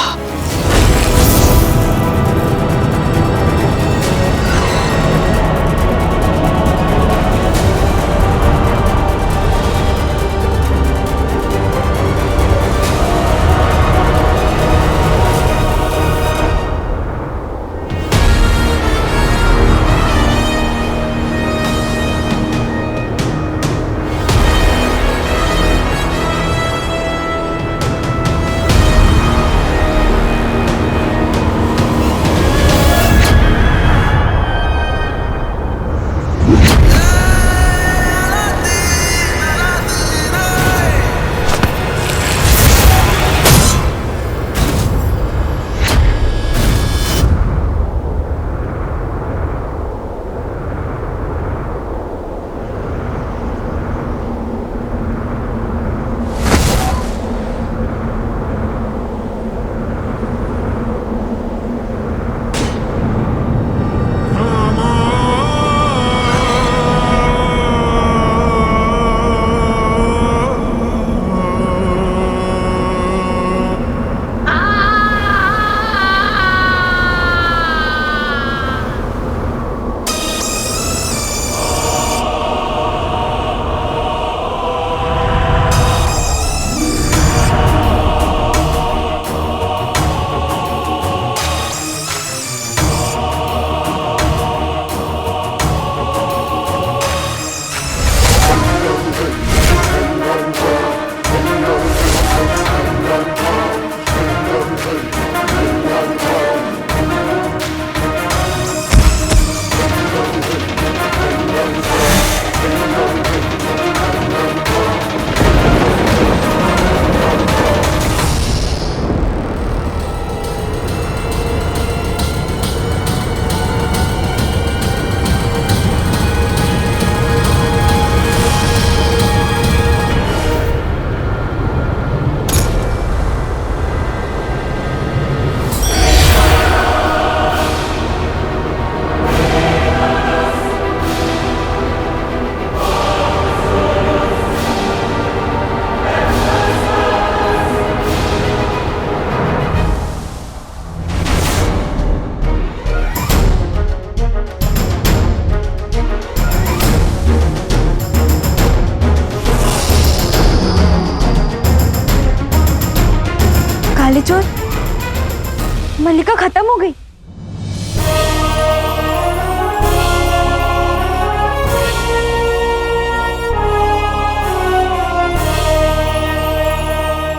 मल्लिका खत्म हो गई।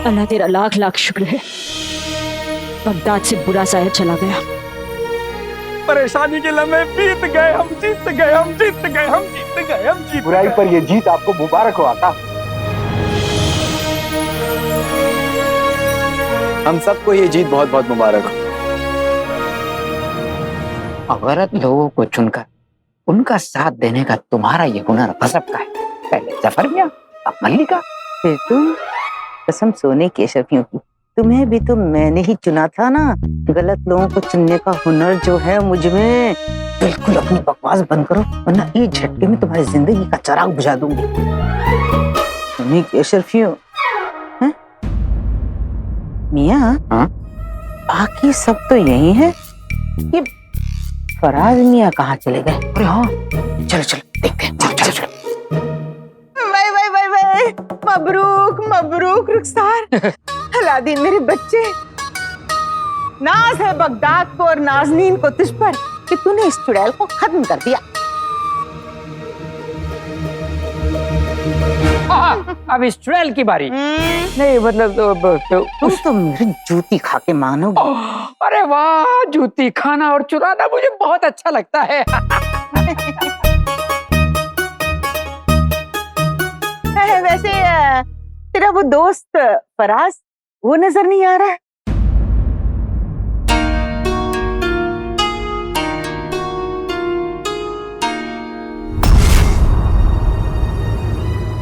अल्लाह तेरा लाख लाख शुक्र है, बगदाद से बुरा साया चला गया। परेशानी के लम्हे बीत गए, हम जीत गए, हम जीत गए, हम जीत गए, हम जीत बुराई पर ये जीत आपको मुबारक हो आका। हम सबको ये जीत बहुत बहुत मुबारक हो। अवरत लोगों को चुनकर उनका साथ देने का तुम्हारा ये हुनर गजब का है। पहले जफर मियां, अब मल्लिका। फिर तुम, कसम सोने केशवियों की, तुम्हें भी तो मैंने ही चुना था ना। गलत लोगों को चुनने का हुनर जो है मुझ में। बिल्कुल अपनी बकवास बंद करो, वरना एक झटके में तुम्हारी जिंदगी का चिराग बुझा दूंगी। तुम्हें केशवियों, मियां, बाकी सब तो यही है। ये फराज मियां कहाँ चले गए? अरे हाँ, चलो चलो देखते हैं। चलो चलो चलो। Y Y Y Y, Mabrook Mabrook रुखसार। अलादीन मेरे बच्चे, नाज है बगदाद को और नाजनीन को तुझ पर कि तूने इस चुड़ैल को खत्म कर दिया। अब इस चुड़ैल की बारी। नहीं मतलब तुम तो मेरी जूती खा के मानोगे। अरे वाह, जूती खाना और चुराना मुझे बहुत अच्छा लगता है। वैसे तेरा वो दोस्त फराज, वो नजर नहीं आ रहा है?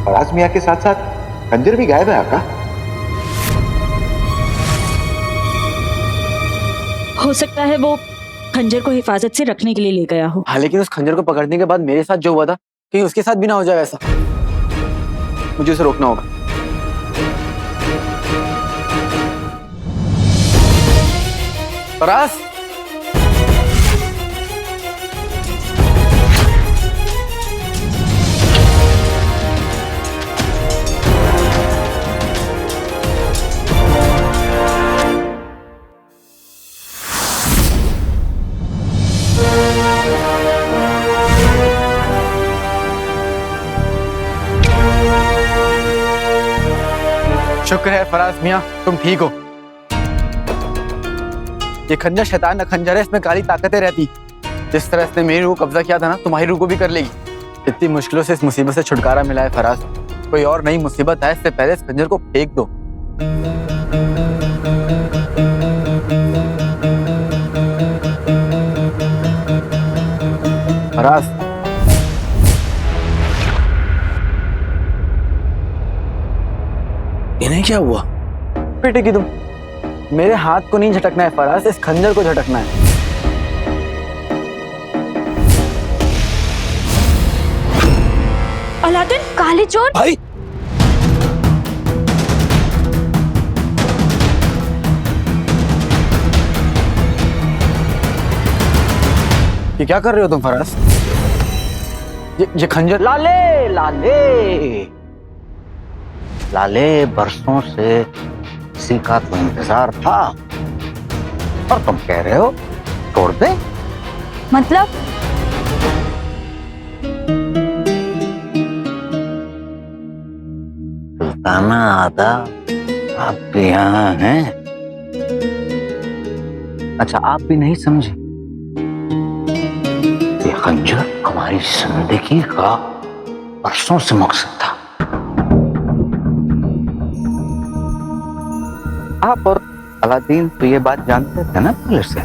फराज मियां के साथ साथ खंजर भी गायब है आका। हो सकता है वो खंजर को हिफाजत से रखने के लिए ले गया हो। हाँ, लेकिन उस खंजर को पकड़ने के बाद मेरे साथ जो हुआ था, कहीं उसके साथ भी ना हो जाए ऐसा। मुझे उसे रोकना होगा। फराज, शुक्र है फराज मियां, तुम ठीक हो। ये खंजर शैतान का खंजर है, इसमें काली ताकतें रहती। जिस तरह इसने मेरी रूह कब्जा किया था ना, तुम्हारी रूह को भी कर लेगी। इतनी मुश्किलों से इस मुसीबत से छुटकारा मिला है फराज। कोई और नई मुसीबत है, इससे पहले इस खंजर को फेंक दो। फराज, इन्हें क्या हुआ? बेटे की तुम, मेरे हाथ को नहीं झटकना है फराज, इस खंजर को झटकना है। अलादीन, काले चोर भाई, ये क्या कर रहे हो तुम फराज? ये खंजर। लाले लाले लाले, बरसों से इसी का तो इंतजार था और तुम कह रहे हो तोड़ दे? मतलब सुल्ताना आदा, आप भी यहाँ हैं? अच्छा, आप भी नहीं समझे? ये खंजर हमारी जिंदगी का बरसों से मकसद था। आप और अलादीन तो ये बात जानते थे ना पहले से।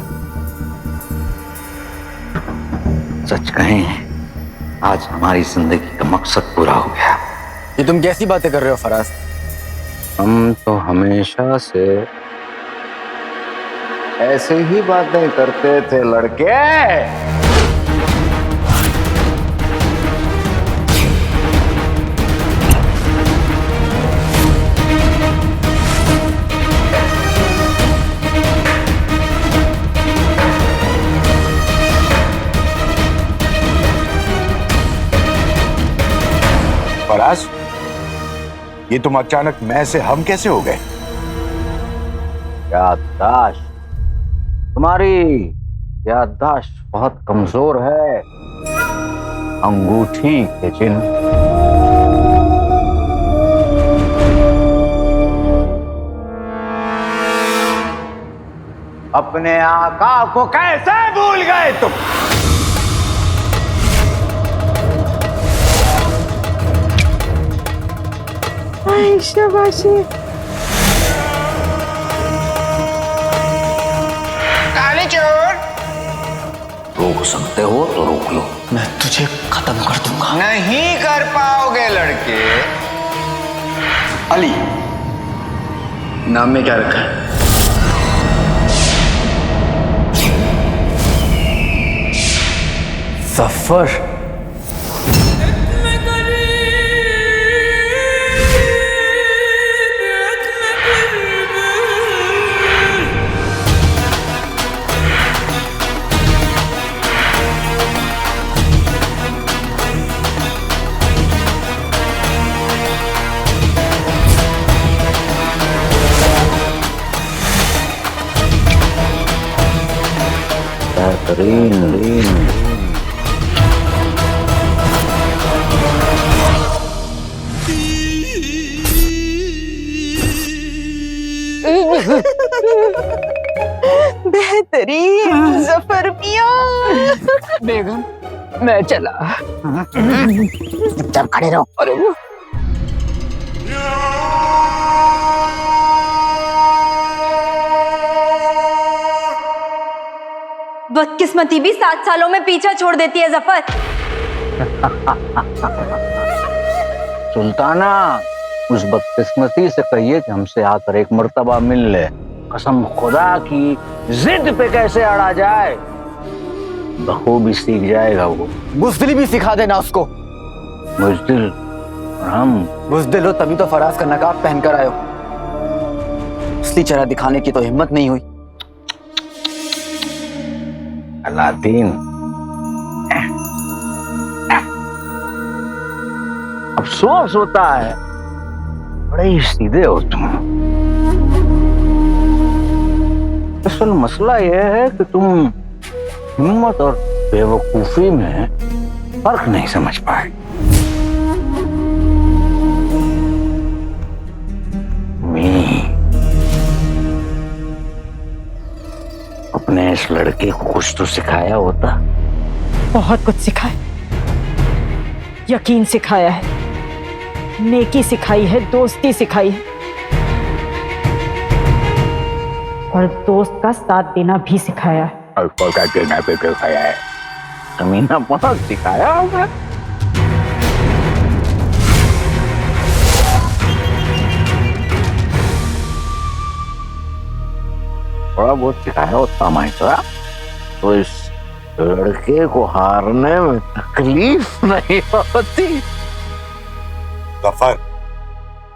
सच कहें, आज हमारी जिंदगी का मकसद पूरा हो गया। ये तुम कैसी बातें कर रहे हो फराज? हम तो हमेशा से ऐसे ही बातें करते थे लड़के। फराज, ये तुम अचानक मैं से हम कैसे हो गए? याददाश्त तुम्हारी याददाश्त बहुत कमजोर है। अंगूठी के चिन्ह। अपने आका को कैसे भूल गए तुम? शाबाशी। काले चोर, रोक सकते हो तो रोक लो, मैं तुझे खत्म कर दूंगा। नहीं कर पाओगे लड़के। अली नाम में क्या रखा है? सफर। बेहतरीन। बेहतरीन जफर मियां। बेगम मैं चला। चुपचाप खड़े रहो। अरे वो बदकिस्मती भी 7 सालों में पीछा छोड़ देती है जफर। सुल्ताना, उस बदकिस्मती से कहिए कि हमसे आकर एक मर्तबा मिल ले। कसम खुदा की जिद पे कैसे अड़ा जाए, बखूबी सीख जाएगा वो। बुज़दिली भी सिखा देना उसको। बुज़दिल? हम बुज़दिल हो तभी तो फराज का नकाब पहनकर आए हो। असली चेहरा दिखाने की तो हिम्मत नहीं हुई। अलादीन, अफसोस होता है, बड़े ही सीधे हो तुम। असल मसला यह है कि तुम हिम्मत और बेवकूफी में फर्क नहीं समझ पाए। अपने इस लड़के को कुछ तो सिखाया होता। बहुत कुछ सिखाया, यकीन सिखाया है, नेकी सिखाई है, दोस्ती सिखाई है और दोस्त का साथ देना भी सिखाया है। सिखाया है, कमीना बहुत सिखाया होगा। थोड़ा बहुत सिखाया होता माइत्रा तो इस लड़के को हारने में तकलीफ नहीं होती। गफर,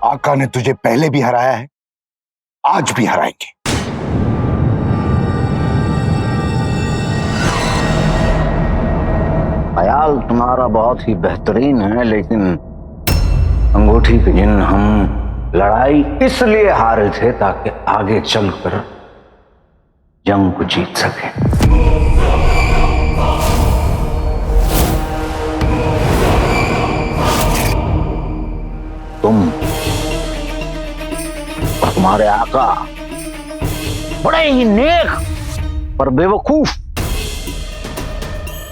आका ने तुझे पहले भी हराया है, आज भी हराएंगे। ख्याल तुम्हारा बहुत ही बेहतरीन है, लेकिन अंगूठी के जिन हम लड़ाई इसलिए हारे थे ताकि आगे चलकर जंग को जीत सके। तुम और तुम्हारे आका बड़े ही नेक पर बेवकूफ,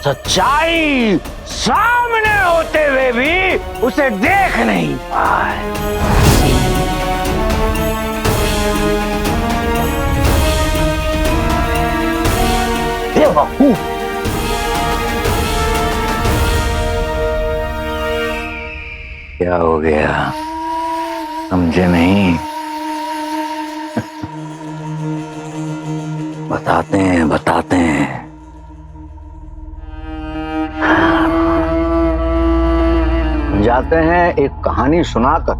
सच्चाई सामने होते हुए भी उसे देख नहीं पाए। बेवकूफ। क्या हो गया, समझे नहीं? बताते हैं। जाते हैं एक कहानी सुनाकर,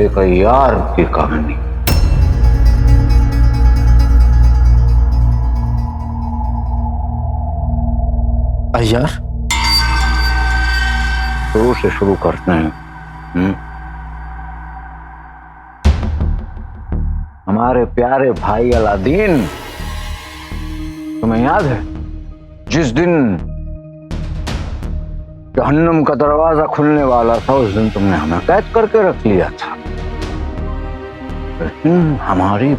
एक अय्यार की कहानी। अय्यार? शुरू से शुरू करते हैं। हमारे प्यारे भाई अलादीन, तुम्हें याद है जिस दिन जहन्नुम का दरवाजा खुलने वाला था उस दिन तुमने हमें कैद करके रख लिया था। लेकिन हमारी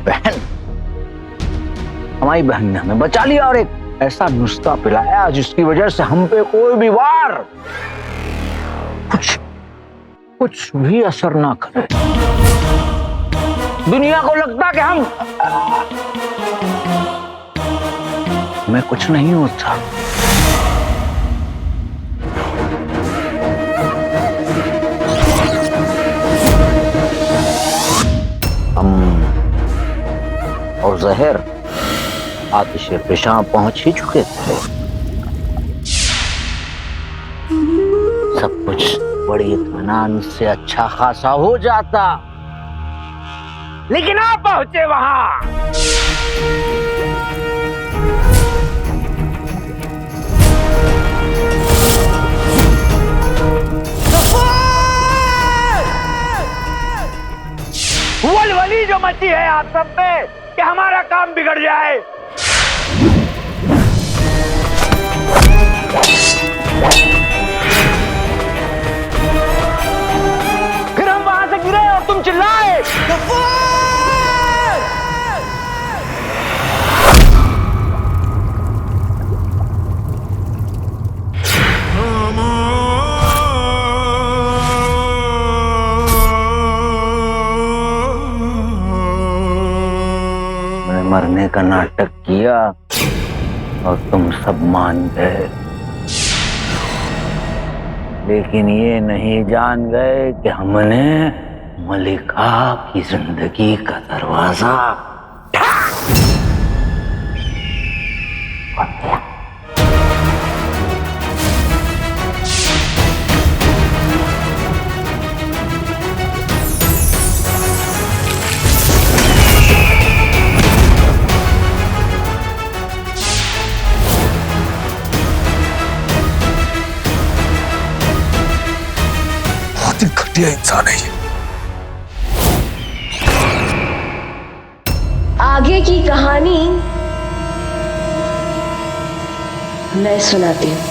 बहन ने हमें बचा लिया और एक ऐसा नुस्खा पिलाया जिसकी वजह से हम पे कोई भी वार कुछ भी असर ना करे। दुनिया को लगता कि हमें कुछ नहीं होता। हम और जहर आतिशे पेशाब पहुंच ही चुके थे। सब कुछ बड़ी इत्मीनान से अच्छा खासा हो जाता, लेकिन आप पहुंचे वहां। वलवली जो मची है आप सब पे कि हमारा काम बिगड़ जाए। फिर हम वहां से गिरे और तुम चिल्लाए। मैंने मरने का नाटक किया और तुम सब मान गए, लेकिन ये नहीं जान गए कि हमने मलिका की जिंदगी का दरवाजा घटिया इंसान है ये। आगे की कहानी मैं सुनाती हूँ।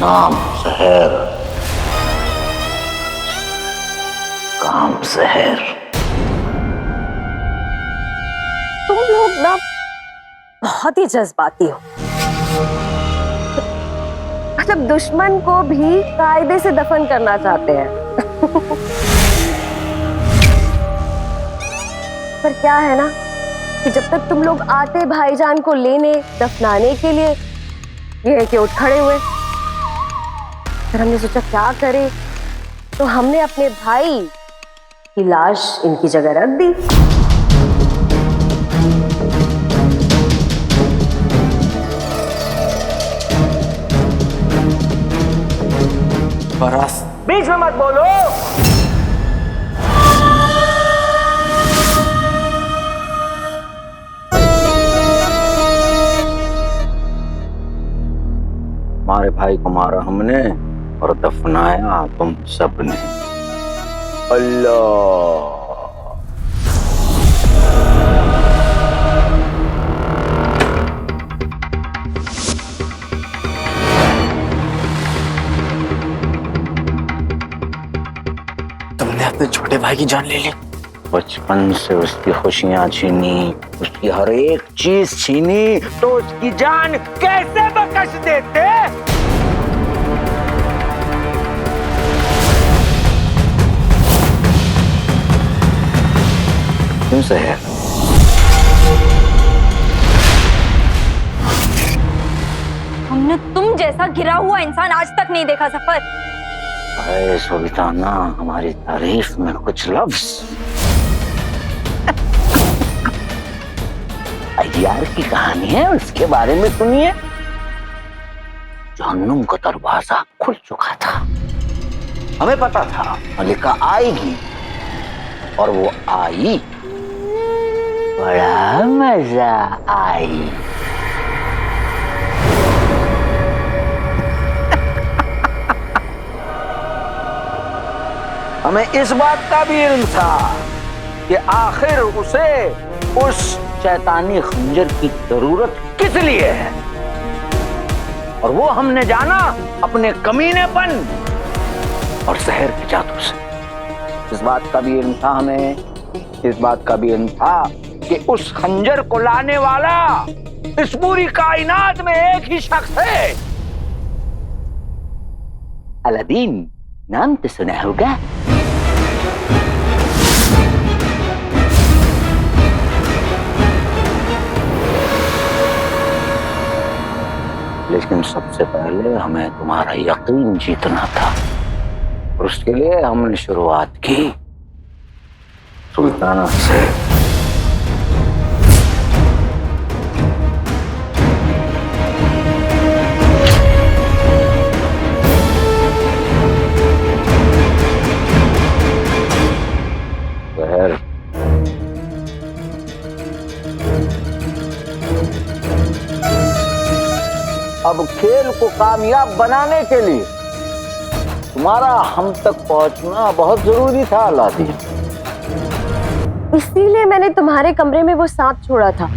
नाम जहर, काम जहर। तुम लोग ना बहुत ही जज्बाती हो। मतलब दुश्मन को भी कायदे से दफन करना चाहते हैं। पर क्या है ना कि जब तक तुम लोग आते भाईजान को लेने दफनाने के लिए, ये है कि उठ खड़े हुए। फिर हमने सोचा क्या करें, तो हमने अपने भाई की लाश इनकी जगह रख दी। फरास, बीच में मत बोलो। हमारे भाई को मारा हमने और दफनाया तुम सबने। अल्लाह अपने छोटे भाई की जान ले ली। बचपन से उसकी खुशियां छीनी, उसकी हर एक चीज छीनी, तो उसकी जान कैसे बख्श देते? क्यों सहेर? हमने तुम जैसा गिरा हुआ इंसान आज तक नहीं देखा सफर। अरे सुल्ताना, हमारी तारीफ में कुछ लफ्ज। अय्यार की कहानी है, उसके बारे में सुनिए। जहन्नुम का दरवाजा खुल चुका था, हमें पता था मलिका आएगी, और वो आई। बड़ा मजा आई। हमें इस बात का भी इल्म था कि आखिर उसे उस शैतानी खंजर की जरूरत किस लिए है, और वो हमने जाना अपने कमीनेपन और जहर के जादू से। इस बात का भी इल्म था हमें, इस बात का भी इल्म था कि उस खंजर को लाने वाला इस पूरी कायनात में एक ही शख्स है। अलादीन नाम तो सुना होगा। लेकिन सबसे पहले हमें तुम्हारा यकीन जीतना था, और उसके लिए हमने शुरुआत की सुल्ताना से। जहर, अब खेल को कामयाब बनाने के लिए तुम्हारा हम तक पहुंचना बहुत जरूरी था अलादीन। इसीलिए मैंने तुम्हारे कमरे में वो सांप छोड़ा था।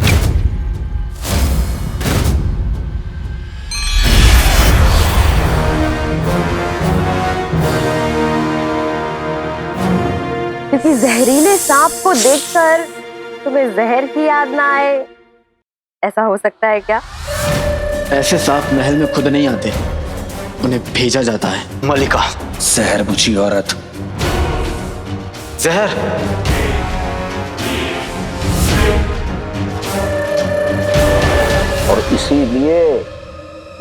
क्योंकि जहरीले सांप को देखकर तुम्हें जहर की याद ना आए, ऐसा हो सकता है क्या? ऐसे सांप महल में खुद नहीं आते, उन्हें भेजा जाता है। मलिका, जहर बुझी औरत, जहर। और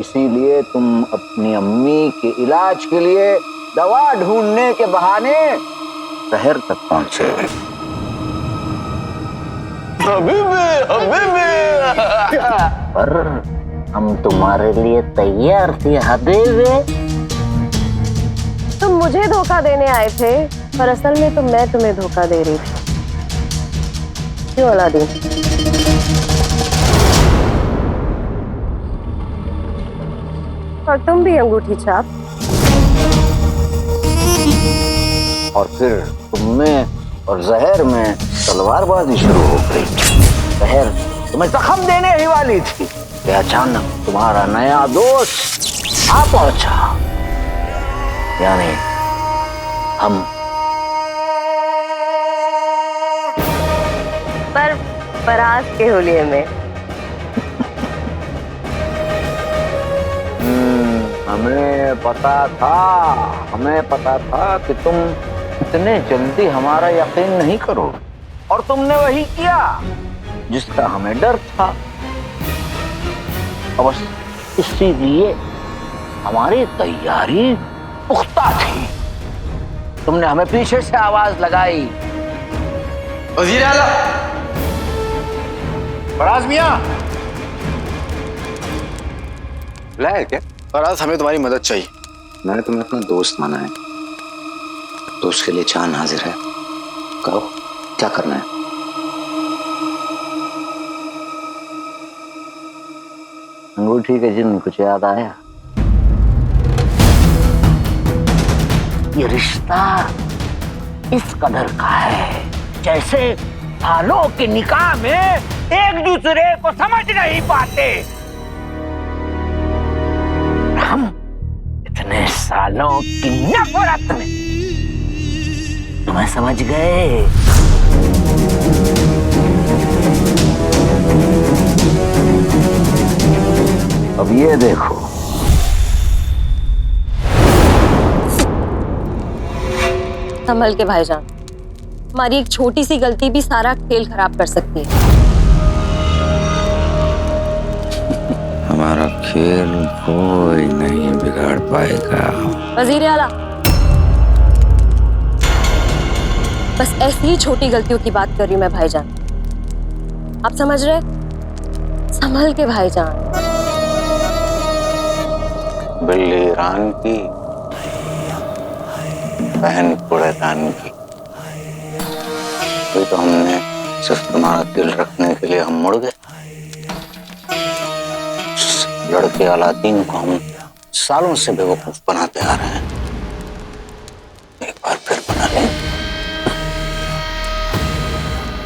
इसीलिए तुम अपनी अम्मी के इलाज के लिए दवा ढूंढने के बहाने शहर तक पहुंचे। पर हम तुम्हारे लिए तैयार थे हबीबे। तुम मुझे धोखा देने आए थे, पर असल में तो मैं तुम्हें धोखा दे रही थी। क्यों अलादीन? और तुम भी अंगूठी छाप। और फिर तुममें और जहर में तलवारबाजी शुरू हो गई। जहर तुम्हें जख्म देने ही वाली थी कि अचानक तुम्हारा नया दोस्त आ पहुंचा, यानी हम। पर बरात के होलिये में हमें पता था कि तुम इतने जल्दी हमारा यकीन नहीं करो, और तुमने वही किया जिसका हमें डर था। और बस इसीलिए हमारी तैयारी पुख्ता थी। तुमने हमें पीछे से आवाज लगाई, वज़ीर आला, फराज मियां। बुलाया क्या? फराज, हमें तुम्हारी मदद चाहिए। मैंने तुम्हें अपना दोस्त माना है, तो उसके लिए जान हाजिर है। कहो क्या करना है? अंगूठी के जिन कुछ याद आया? ये रिश्ता इस कदर का है जैसे सालों के निकाह में एक दूसरे को समझ नहीं पाते। हम इतने सालों की नफरत में तुम्हें समझ गए। अब ये देखो, संभल के भाईजान, हमारी एक छोटी सी गलती भी सारा खेल खराब कर सकती है। हमारा खेल कोई नहीं बिगाड़ पाएगा। वजीर आला, बस ऐसी ही छोटी गलतियों की बात कर रही हूं मैं भाईजान। आप समझ रहे? संभल के भाईजान। बिल्ली रान की, बहन कूड़ेदान की। कोई तो हमने सिर्फ तुम्हारा दिल रखने के लिए हम मुड़ गए। लड़के अलादीन को हम सालों से बेवकूफ बनाते आ रहे हैं, एक बार फिर बना लें।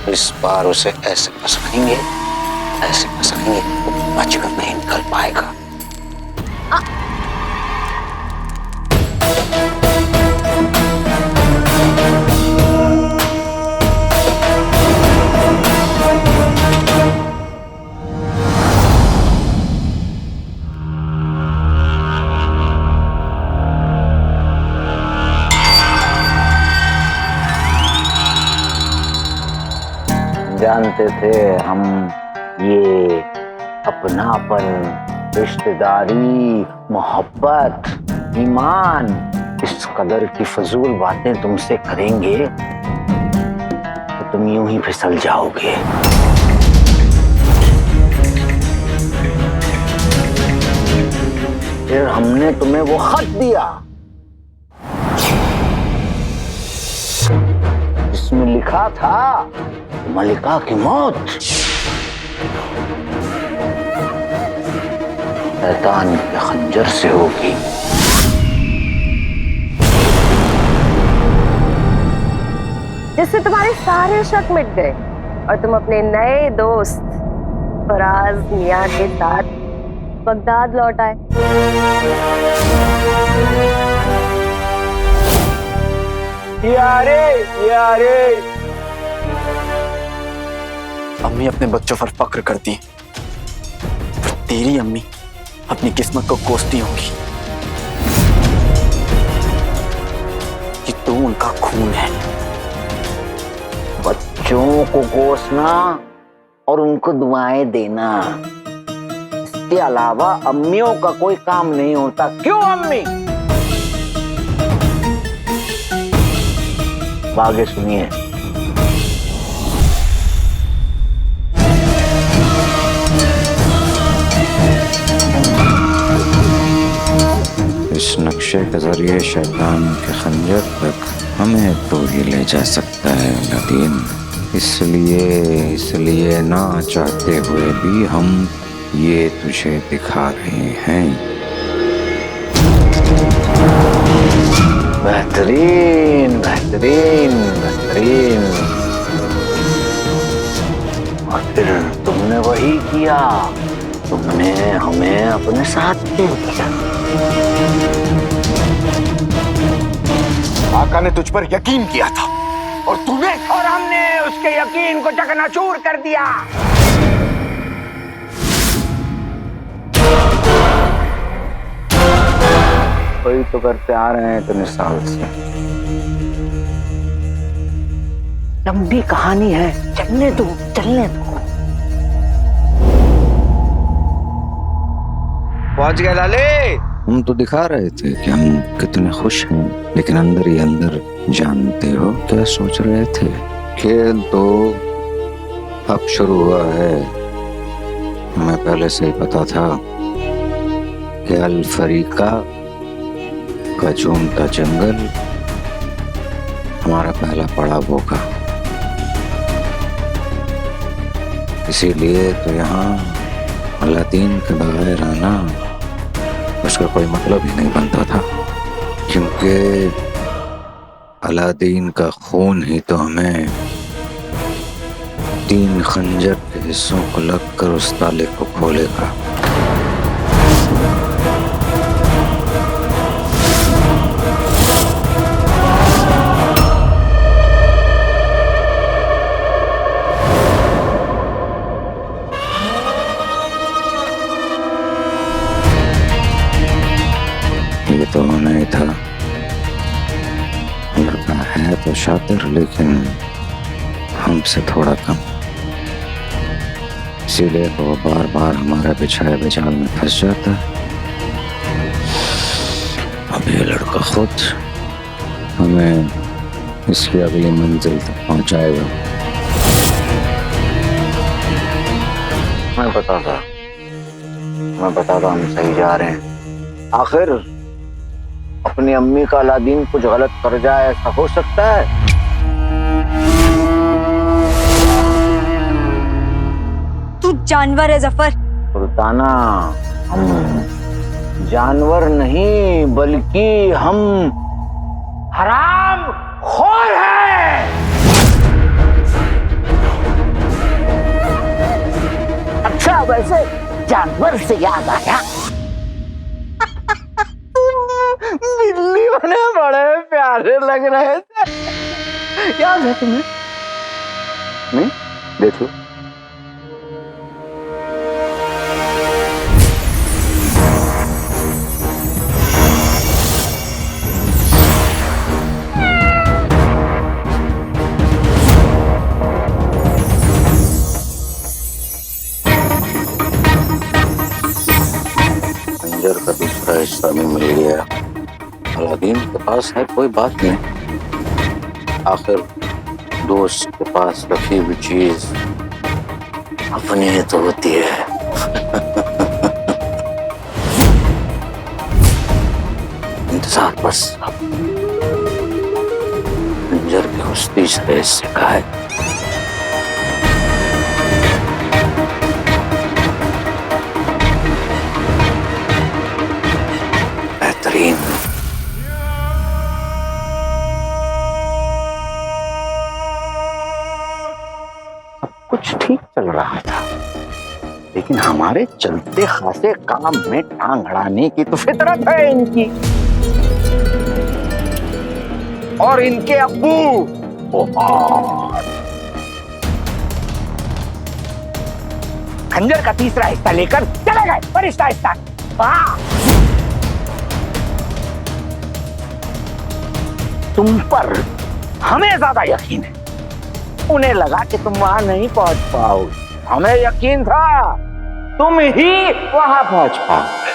इस बार उसे ऐसे फंसाएंगे, ऐसे फंसाएंगे वो बचकर नहीं निकल पाएगा। जानते थे हम ये अपनापन, रिश्तेदारी, मोहब्बत, ईमान, इस कदर की फजूल बातें तुमसे करेंगे तो तुम यूं ही फिसल जाओगे। फिर हमने तुम्हें वो खत दिया जिसमें लिखा था मलिका की मौत शैतान के खंजर से होगी। जिससे तुम्हारे सारे शक मिट गए और तुम अपने नए दोस्त फराज मियां के साथ बगदाद लौट आए। यारे अम्मी अपने बच्चों पर फक्र करती हैं, पर तेरी अम्मी अपनी किस्मत को कोसती होंगी कि तू उनका खून है। बच्चों को कोसना और उनको दुआएं देना, इसके अलावा अम्मियों का कोई काम नहीं होता। क्यों अम्मी? आगे सुनिए। इस नक्शे के जरिए शैतान के खंजर तक हमें तो ही ले जा सकता है अलादीन। इसलिए ना चाहते हुए भी हम ये तुझे दिखा रहे हैं। बेहतरीन बेहतरीन बेहतरीन। और फिर तुमने वही किया, तुमने हमें अपने साथ ले लिया। आका ने तुझ पर यकीन किया था और तूने, और हमने उसके यकीन को चकनाचूर कर दिया। वही तो करते आ रहे हैं इतने साल से। लंबी कहानी है, चलने दो। पहुंच गए लाले। हम तो दिखा रहे थे कि हम कितने खुश हैं, लेकिन अंदर ही अंदर जानते हो क्या सोच रहे थे? खेल तो अब शुरू हुआ है। हमें पहले से ही पता था कि अल फरीका का झूमता जंगल हमारा पहला पड़ाव होगा। इसीलिए तो यहाँ अलादीन के बगैर आना उसका कोई मतलब ही नहीं बनता था, क्योंकि अलादीन का खून ही तो हमें 3 खंजर के हिस्सों को लगकर उस ताले को खोलेगा। शातिर लेकिन हमसे थोड़ा कम, इसीलिए वो बार बार हमारे बिछाए बिछाल में फंस जाता है। अब ये लड़का खुद हमें इसकी अगली मंजिल तक पहुंचाएगा। मैं बताता हम सही जा रहे हैं। आखिर अपनी अम्मी का अलादीन कुछ गलत कर जाए, ऐसा हो सकता है? तू जानवर है जफर। सुल्ताना, हम जानवर नहीं बल्कि हम हराम खोर हैं। अच्छा, वैसे जानवर से याद आया, बिल्ली बने बड़े प्यारे लग रहे थे, याद है तुम्हें? नहीं देखो, का दूसरा हिस्सा भी मिल गया। अलादीन के पास है, कोई बात नहीं, आखिर दोस्त के पास रखी हुई चीज अपनी ही तो होती है। इंतजार बस अब खंजर के उस तीसरे हिस्से का है। बेहतरीन। कुछ ठीक चल रहा था, लेकिन हमारे चलते खासे काम में टांग अड़ाने की तो फितरत है इनकी। और इनके अब्बू खंजर का तीसरा हिस्सा लेकर चले गए फरिश्ता हिस्सा। तुम पर हमें ज्यादा यकीन है, उन्हें लगा कि तुम वहां नहीं पहुंच पाओगे। हमें यकीन था तुम ही वहां पहुंच पाओगे।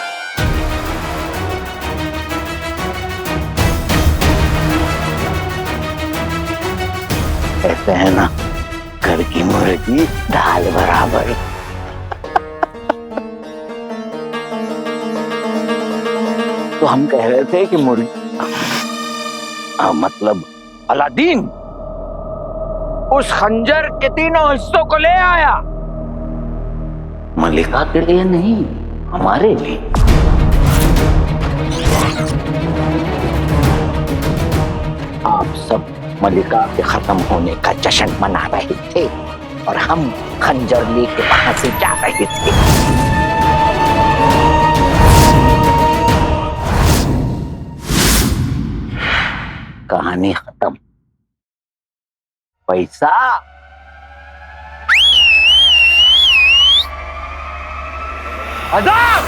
कहते हैं ना, घर की मुर्गी दाल बराबर। तो हम कह रहे थे कि मुर्गी मतलब अलादीन उस खंजर के तीनों हिस्सों को ले आया। मलिका के लिए नहीं, हमारे लिए। आप सब मलिका के खत्म होने का जश्न मना रहे थे और हम खंजर लेके वहां से जा रहे थे। कहानी खत्म। पैसा आजाद।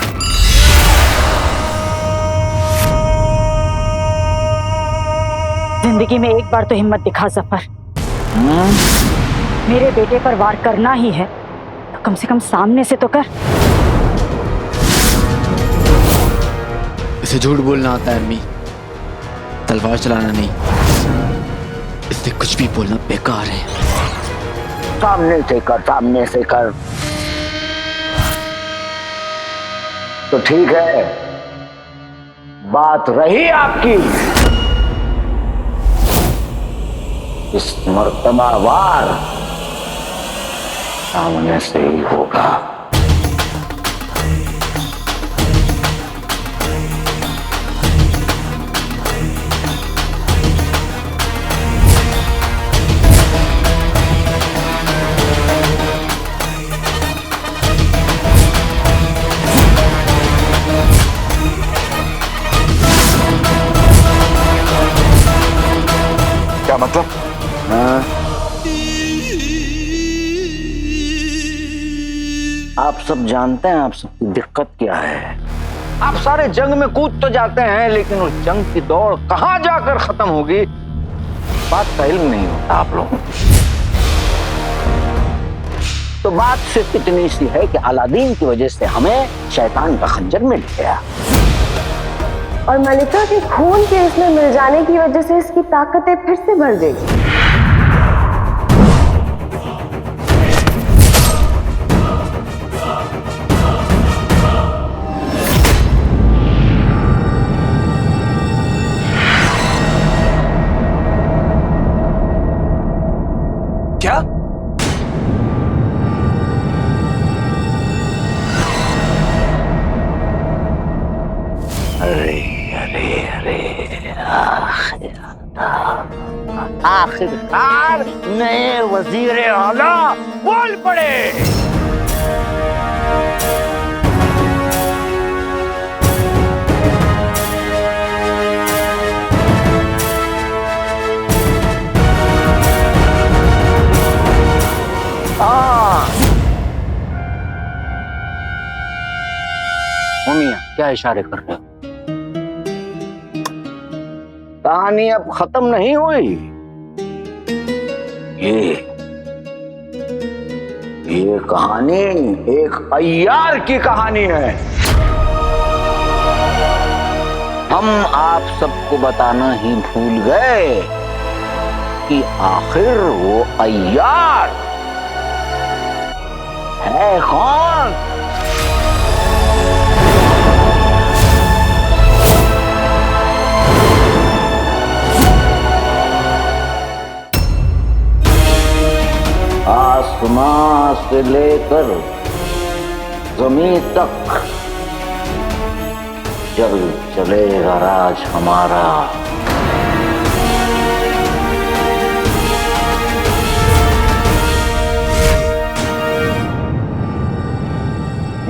जिंदगी में एक बार तो हिम्मत दिखा जफर। मेरे बेटे पर वार करना ही है तो कम से कम सामने से तो कर। इसे झूठ बोलना आता है अम्मी, तलवार चलाना नहीं। इससे कुछ भी बोलना बेकार है। सामने से कर, सामने से कर। तो ठीक है, बात रही आपकी। इस मर्तबा वार सामने से ही होगा। क्या मतलब? आप सब जानते हैं आप सबकी दिक्कत क्या है। आप सारे जंग में कूद तो जाते हैं, लेकिन उस जंग की दौड़ कहां जाकर खत्म होगी बात का इल्म नहीं होता आप लोगों को। तो बात सिर्फ इतनी सी है कि अलादीन की वजह से हमें शैतान का खंजर मिल गया, और मलिका के खून के इसमें मिल जाने की वजह से इसकी ताकतें फिर से बढ़ गई। क्या? अरे अरे अरे आखिरकार नए वजीर आला बोल पड़े। मियां क्या इशारे कर रहे हो? कहानी अब खत्म नहीं हुई। ये कहानी एक अय्यार की कहानी है। हम आप सबको बताना ही भूल गए कि आखिर वो अय्यार है कौन। आसमां से लेकर जमीन तक चल चलेगा राज हमारा।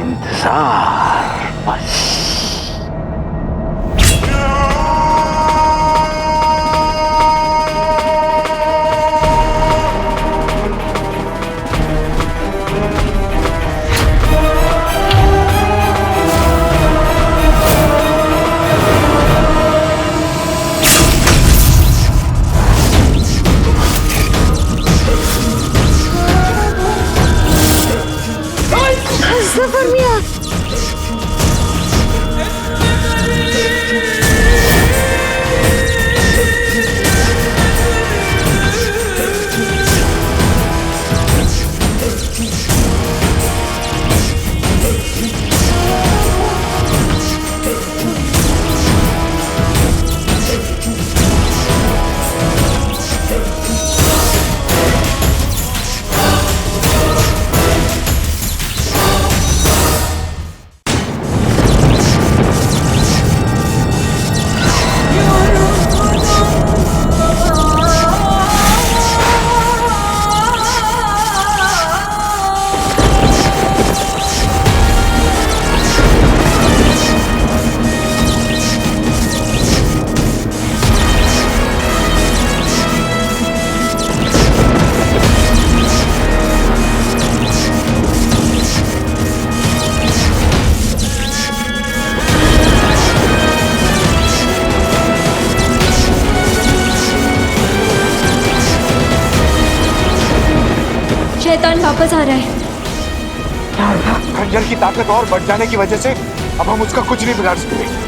इंतजार बस। जफर मियां, शैतान वापस आ रहा है। खंजर की ताकत और बढ़ जाने की वजह से अब हम उसका कुछ नहीं बिगाड़ सकते।